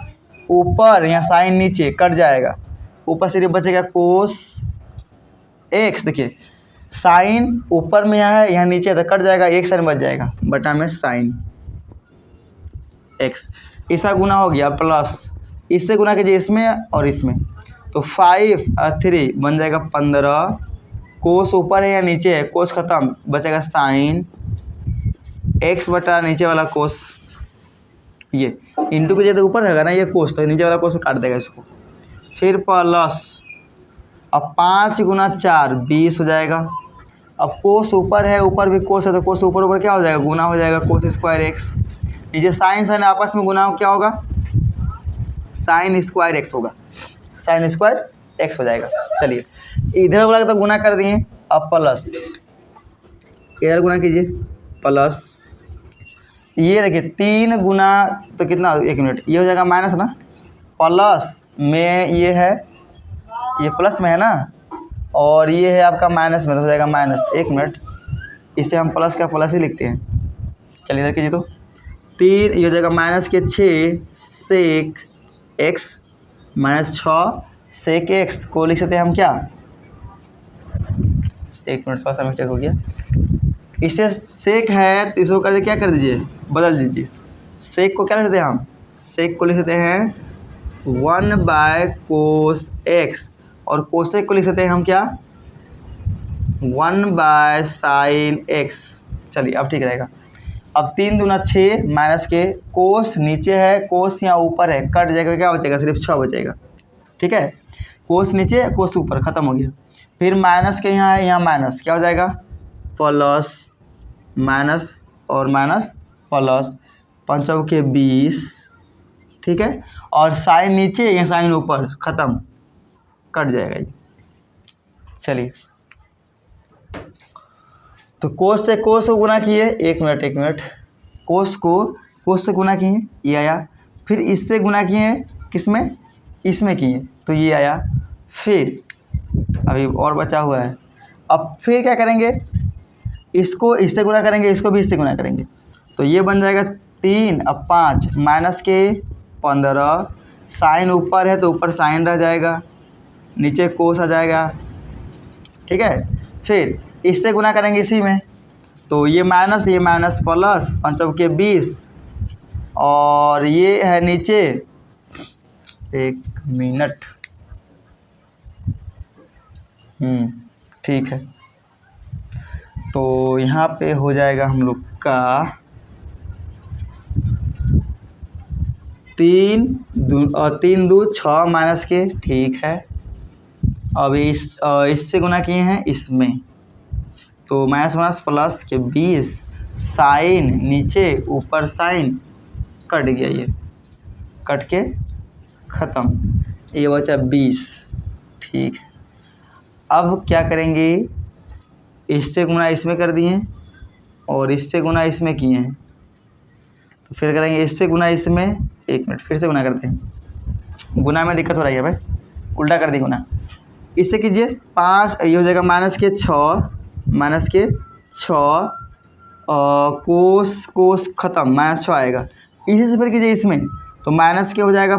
ऊपर यहाँ साइन नीचे कट जाएगा, ऊपर सिर्फ बचेगा कोस एक्स। देखिए साइन ऊपर में यहाँ है, यहाँ नीचे है तो कट जाएगा, एक साइन बच जाएगा बटा में साइन एक्स। इसका गुना हो गया प्लस, इससे गुना कीजिए इसमें और इसमें, तो 5 और 3 बन जाएगा 15, कोस ऊपर है या नीचे है, कोस खत्म, बचेगा साइन एक्स बटा नीचे वाला कोस, ये इंटू कीजिए तो ऊपर रहेगा ना ये कोस, तो नीचे वाला कोस काट देगा इसको। फिर प्लस, अब 5 गुना 4 20 हो जाएगा। अब कोस ऊपर है, ऊपर भी कोस है, तो कोस ऊपर ऊपर क्या हो जाएगा, गुना हो जाएगा कोस स्क्वायर एक्स। नीचे साइन साइन आपस में गुना क्या होगा, साइन स्क्वायर एक्स होगा, साइन स्क्वायर एक्स हो जाएगा। चलिए इधर वाला तो गुना कर दिए, अब प्लस इधर गुना कीजिए प्लस, ये देखिए 3 गुना तो कितना, 1 मिनट, ये हो जाएगा माइनस ना, प्लस में ये है, ये प्लस में है ना, और ये है आपका माइनस में, तो हो जाएगा माइनस। 1 मिनट, इससे हम प्लस का प्लस ही लिखते हैं। चलिए इधर कीजिए, तो 3 ये हो जाएगा माइनस के 6 sec x minus 6 sec x को लिख सकते हैं हम क्या, 1 मिनट थोड़ा सा मिस्टेक हो गया, इससे सेक है तो इसको कर क्या कर दीजिए, बदल दीजिए। सेक को क्या लिख सकते हैं हम, सेक को लिख सकते हैं 1/कोस एक्स, और कोसेक को लिख सकते हैं हम क्या, 1/साइन एक्स। चलिए अब ठीक रहेगा। अब 3 दूना 6 माइनस के कोस नीचे है, कोस यहाँ ऊपर है, कट जाएगा, क्या बचेगा, सिर्फ 6 बचेगा। ठीक है, कोस नीचे कोस ऊपर, खत्म हो गया। फिर माइनस के यहाँ है, यहाँ माइनस, क्या हो जाएगा, प्लस माइनस और माइनस प्लस, 5 के 20। ठीक है, और साइन नीचे या साइन ऊपर, खत्म, कट जाएगा ये। चलिए तो कोस से कोस को गुना किए, 1 मिनट, कोस को कोस से गुना किए, ये आया। फिर इससे गुना किए, किसमें, इसमें किए, तो ये आया। फिर अभी और बचा हुआ है, अब फिर क्या करेंगे, इसको इससे गुना करेंगे, इसको भी इससे गुना करेंगे, तो ये बन जाएगा 3, अब 5 माइनस के 15, साइन ऊपर है तो ऊपर साइन रह जाएगा, नीचे कोस आ जाएगा। ठीक है, फिर इससे गुना करेंगे इसी में, तो ये माइनस प्लस, 5 के 20, और ये है नीचे, 1 मिनट, ठीक है, तो यहाँ पे हो जाएगा हम लोग का 3 2 6 माइनस के, ठीक है। अब इससे गुना किए हैं इसमें, तो माइनस प्लस के 20, साइन नीचे ऊपर साइन, कट गया, ये कट के ख़त्म, ये बचा 20। ठीक है, अब क्या करेंगे, इससे गुना इसमें कर दिए और इससे गुना इसमें किए हैं, तो फिर करेंगे इससे गुना इसमें, 1 मिनट, फिर से गुना करते हैं, गुना में दिक्कत हो रही है भाई, उल्टा कर दी गुना। इससे कीजिए 5, ये हो जाएगा माइनस के 6 कोस ख़त्म, -6 आएगा। इसी से फिर कीजिए इसमें, तो माइनस के हो जाएगा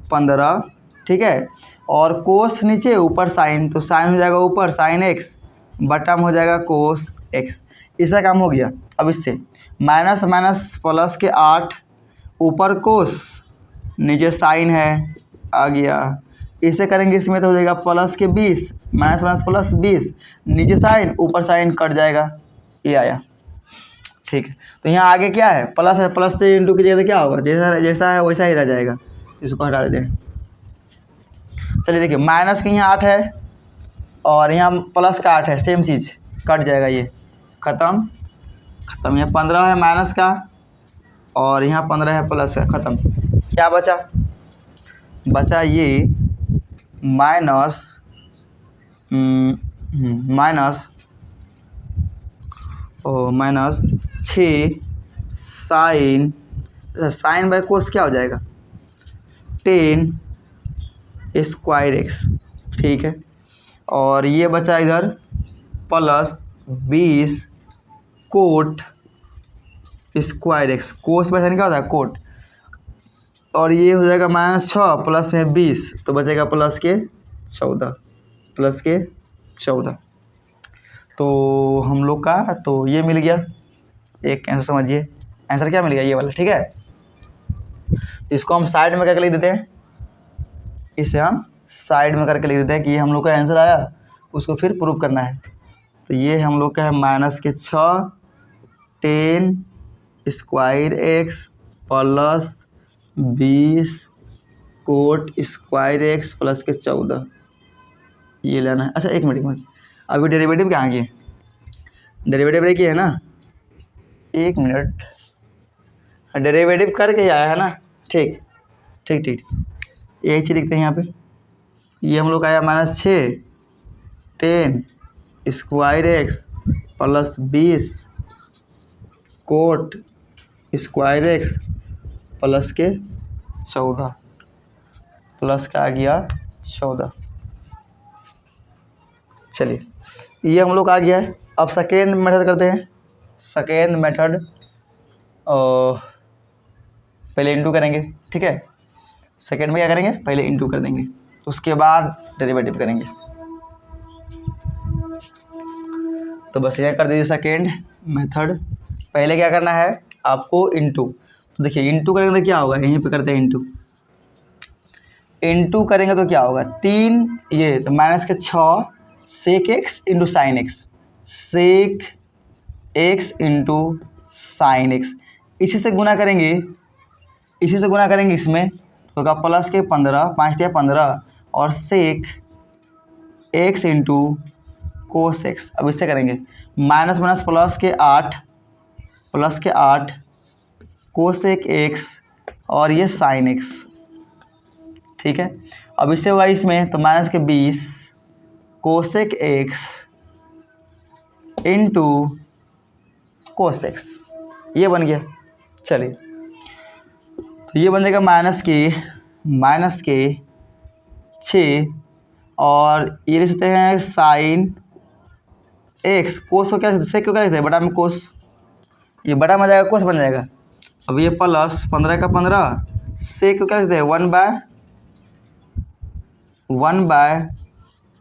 15, ठीक है, और कोस नीचे ऊपर साइन, तो साइन हो जाएगा ऊपर साइन एक्स, बटा में हो जाएगा कोस एक्स। इसका काम हो गया। अब इससे माइनस प्लस के 8, ऊपर कोस नीचे साइन है, आ गया। इससे करेंगे इसमें, तो हो जाएगा प्लस के 20, माइनस प्लस 20, नीचे साइन ऊपर साइन, कट जाएगा, ये आया। ठीक है, तो यहाँ आगे क्या है, प्लस है, प्लस से इंटू कीजिएगा तो क्या होगा, जैसा है वैसा ही रह जाएगा, इसको हटा देते हैं। चलिए देखिए, माइनस के यहाँ 8 है और यहाँ प्लस का 8 है, सेम चीज़, कट जाएगा, ये ख़त्म। यहाँ 15 है माइनस का और यहाँ 15 है प्लस का, ख़त्म। क्या बचा ये माइनस 6 साइन बाई कोस क्या हो जाएगा, 10 स्क्वायर एक्स। ठीक है, और ये बचा इधर प्लस 20 कोट स्क्वायर एक्स, कोस बचा क्या होता है कोट, और ये हो जाएगा -6 प्लस में 20 तो बचेगा प्लस के 14 तो हम लोग का तो ये मिल गया एक आंसर। समझिए आंसर क्या मिल गया, ये वाला, ठीक है। इसको हम साइड में करके लिख देते हैं, इसे हम साइड में करके लिख देते हैं कि ये हम लोग का आंसर आया, उसको फिर प्रूव करना है। तो ये हम लोग का है -6 10 square x plus 20 coat square x plus के 14, ये लेना है। अच्छा एक मिनट अभी डेरिवेटिव कहाँ किए, डेरिवेटिव लेके है ना, एक मिनट, डेरिवेटिव करके ही आया है ना, ठीक, यही चीज़ लिखते हैं यहाँ पे। ये हम लोग आया -6 10 square x plus 20 coat square x plus के 14, प्लस का आ गया 14। चलिए ये हम लोग आ गया है। अब सेकेंड मेथड करते हैं। सेकेंड मेथड पहले इंटू करेंगे, ठीक है। सेकेंड में क्या करेंगे, पहले इंटू कर देंगे, उसके बाद डेरिवेटिव करेंगे। तो बस यह कर दीजिए सेकेंड मेथड। पहले क्या करना है आपको, इंटू। तो देखिए इंटू करेंगे तो क्या होगा, यहीं पे करते हैं इंटू करेंगे तो क्या होगा, 3 ये तो -6 sec x into sine x, sec x into sine x, इसी से गुना करेंगे इसमें तो होगा प्लस के 15 5 या 15 और sec x into cos x. अब इससे करेंगे माइनस प्लस के 8 कोसेक एक्स और ये साइन एक्स, ठीक है। अब इससे होगा इसमें तो -20 cosec x into cos x, ये बन गया। चलिए तो ये बन जाएगा माइनस के 6 और ये लिख सकते हैं साइन एक्स, कोस को क्या से क्यों क्या लिखते हैं, बटा में कोस, ये बटा में आ जाएगा कोस बन जाएगा। अब ये प्लस 15 का 15 से क्यों क्या लिखते हैं 1 बाय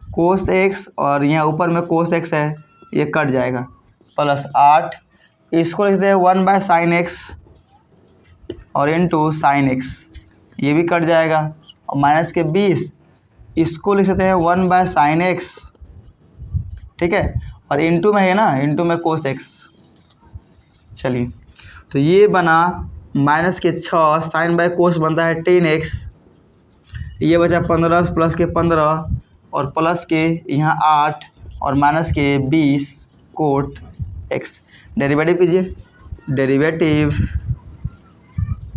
कोस एक्स और यहाँ ऊपर में कोस एक्स है, ये कट जाएगा, प्लस 8 इसको लिखते हैं 1 बाय साइन एक्स और इंटू साइन एक्स, ये भी कट जाएगा, और माइनस के 20 इसको लिख सकते हैं 1 बाय साइन एक्स, ठीक है, और इंटू में है ना, इंटू में कोस एक्स। चलिए तो ये बना -6 साइन बाय कोस बनता है 10x, ये बचा 15 प्लस के 15 और प्लस के यहाँ 8 और माइनस के 20 कोट x। डेरिवेटिव कीजिए, derivative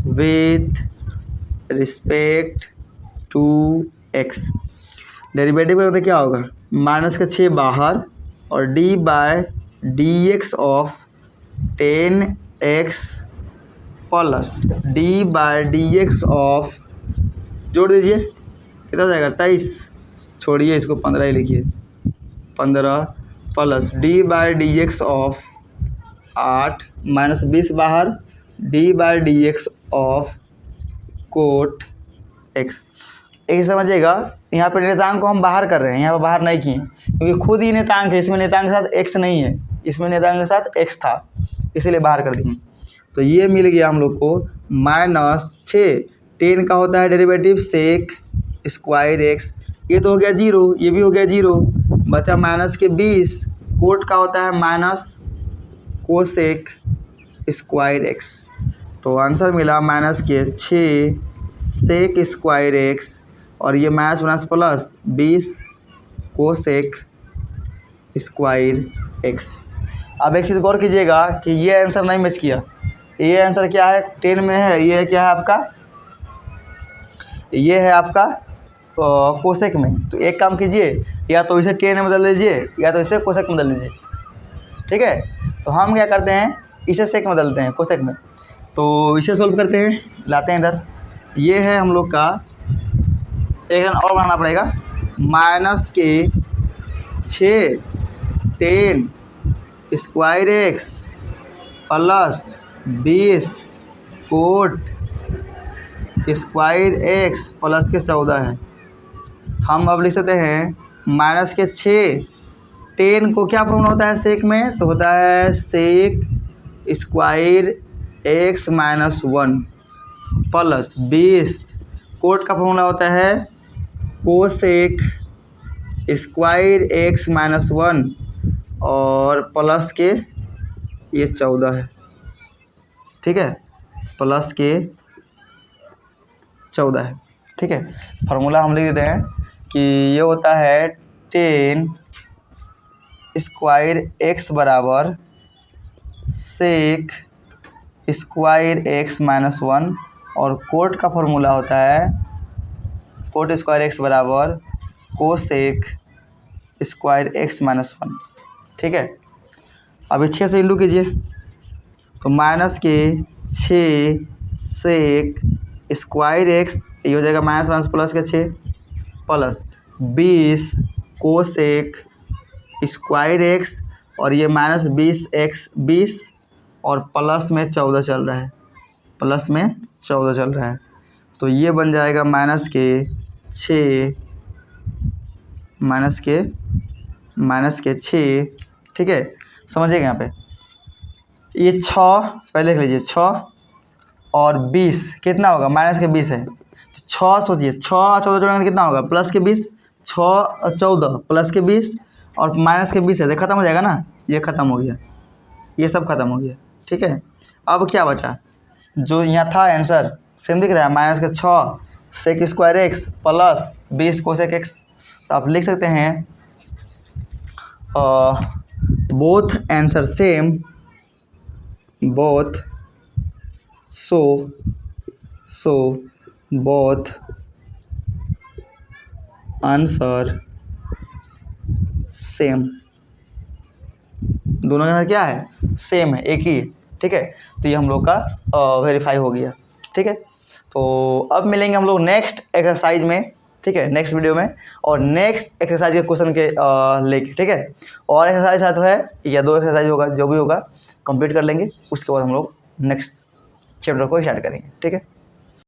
with respect to x। डेरिवेटिव का मतलब क्या होगा, -6 बाहर और d by D x of 10x plus d by D x of, जोड़ दीजिए कितना हो जाएगा 23, छोड़िए इसको 15 ही लिखिए, 15 plus d by D x of 8 minus 20 बाहर d by D x of cot x। एक समझिएगा यहाँ पर नेतांक को हम बाहर कर रहे हैं, यहाँ पर बाहर नहीं किए क्योंकि खुद ही नेतांक है, इसमें नेतांक के साथ x नहीं है, इसमें नेतांक के साथ x था इसीलिए बाहर कर दिए। तो ये मिल गया हम लोग को -6, 10 का होता है डेरिवेटिव सेक स्क्वायर एक्स, ये तो हो गया 0, ये भी हो गया 0, बचा -20 कोट का होता है माइनस कोसेक स्क्वायर एक्स। तो आंसर मिला -6 सेक स्क्वायर एक्स और ये minus plus 20 cosec square x. अब एक चीज़ गौर कीजिएगा कि ये आंसर नहीं मैच किया, ये आंसर क्या है 10 में है, ये क्या है आपका, ये है आपका कोसेक में। तो एक काम कीजिए, या तो इसे 10 में बदल लीजिए या तो इसे कोसेक में बदल लीजिए, ठीक है। तो हम क्या करते हैं, इसे सेक में बदलते हैं कोसेक में। तो इसे सोल्व करते हैं, लाते हैं इधर, ये है हम लोग का, एक और बनाना पड़ेगा -के 6 10 square x plus 20 coat square x plus के 14 है। हम अब लिख सकते हैं माइनस के 6 10 को क्या फॉर्मूला होता है सेक में, तो होता है sec square x minus 1 plus 20 cot का फॉर्मूला होता है कोसेक स्क्वायर एक्स माइनस 1 और प्लस के ये 14 है, ठीक है, प्लस के 14 है, ठीक है। फार्मूला हम लिख देते हैं कि ये होता है 10 स्क्वायर एक्स बराबर सेक स्क्वायर एक्स माइनस 1 और कोट का फॉर्मूला होता है कोट स्क्वायर एक्स बराबर कोसेक स्क्वायर एक्स माइनस 1, ठीक है। अभी 6 से इंटू कीजिए तो माइनस के 6 सेक स्क्वायर एक्स ये हो जाएगा माइनस माइनस प्लस के 6 प्लस 20 कोसेक स्क्वायर एक्स और ये माइनस 20 एक्स 20 और प्लस में 14 चल रहा है, प्लस में 14 चल रहा है, तो ये बन जाएगा माइनस के 6 ठीक है। समझिएगा यहाँ पे ये 6 पहले लिख लीजिए 6 और 20 कितना होगा माइनस के 20 है तो 6 सोचिए 6 और 14 जोड़ेंगे कितना होगा प्लस के 20 6 और 14 प्लस के 20 और माइनस के 20 है तो ख़त्म हो जाएगा ना, ये ख़त्म हो गया, ये सब खत्म हो गया, ठीक है। अब क्या बचा जो यहाँ था आंसर सेम दिख रहा है माइनस के 6 sec square x plus 20 cosec x, तो आप लिख सकते हैं both answer same both so both answer same, दोनों का क्या है सेम है, एक ही है, ठीक है। तो ये हम लोग का वेरीफाई हो गया, ठीक है। तो अब मिलेंगे हम लोग नेक्स्ट एक्सरसाइज में, ठीक है, नेक्स्ट वीडियो में और नेक्स्ट एक्सरसाइज के क्वेश्चन के लेके, ठीक है। और एक्सरसाइज है तो है या 2 एक्सरसाइज होगा जो भी होगा कंप्लीट कर लेंगे, उसके बाद हम लोग नेक्स्ट चैप्टर को स्टार्ट करेंगे, ठीक है।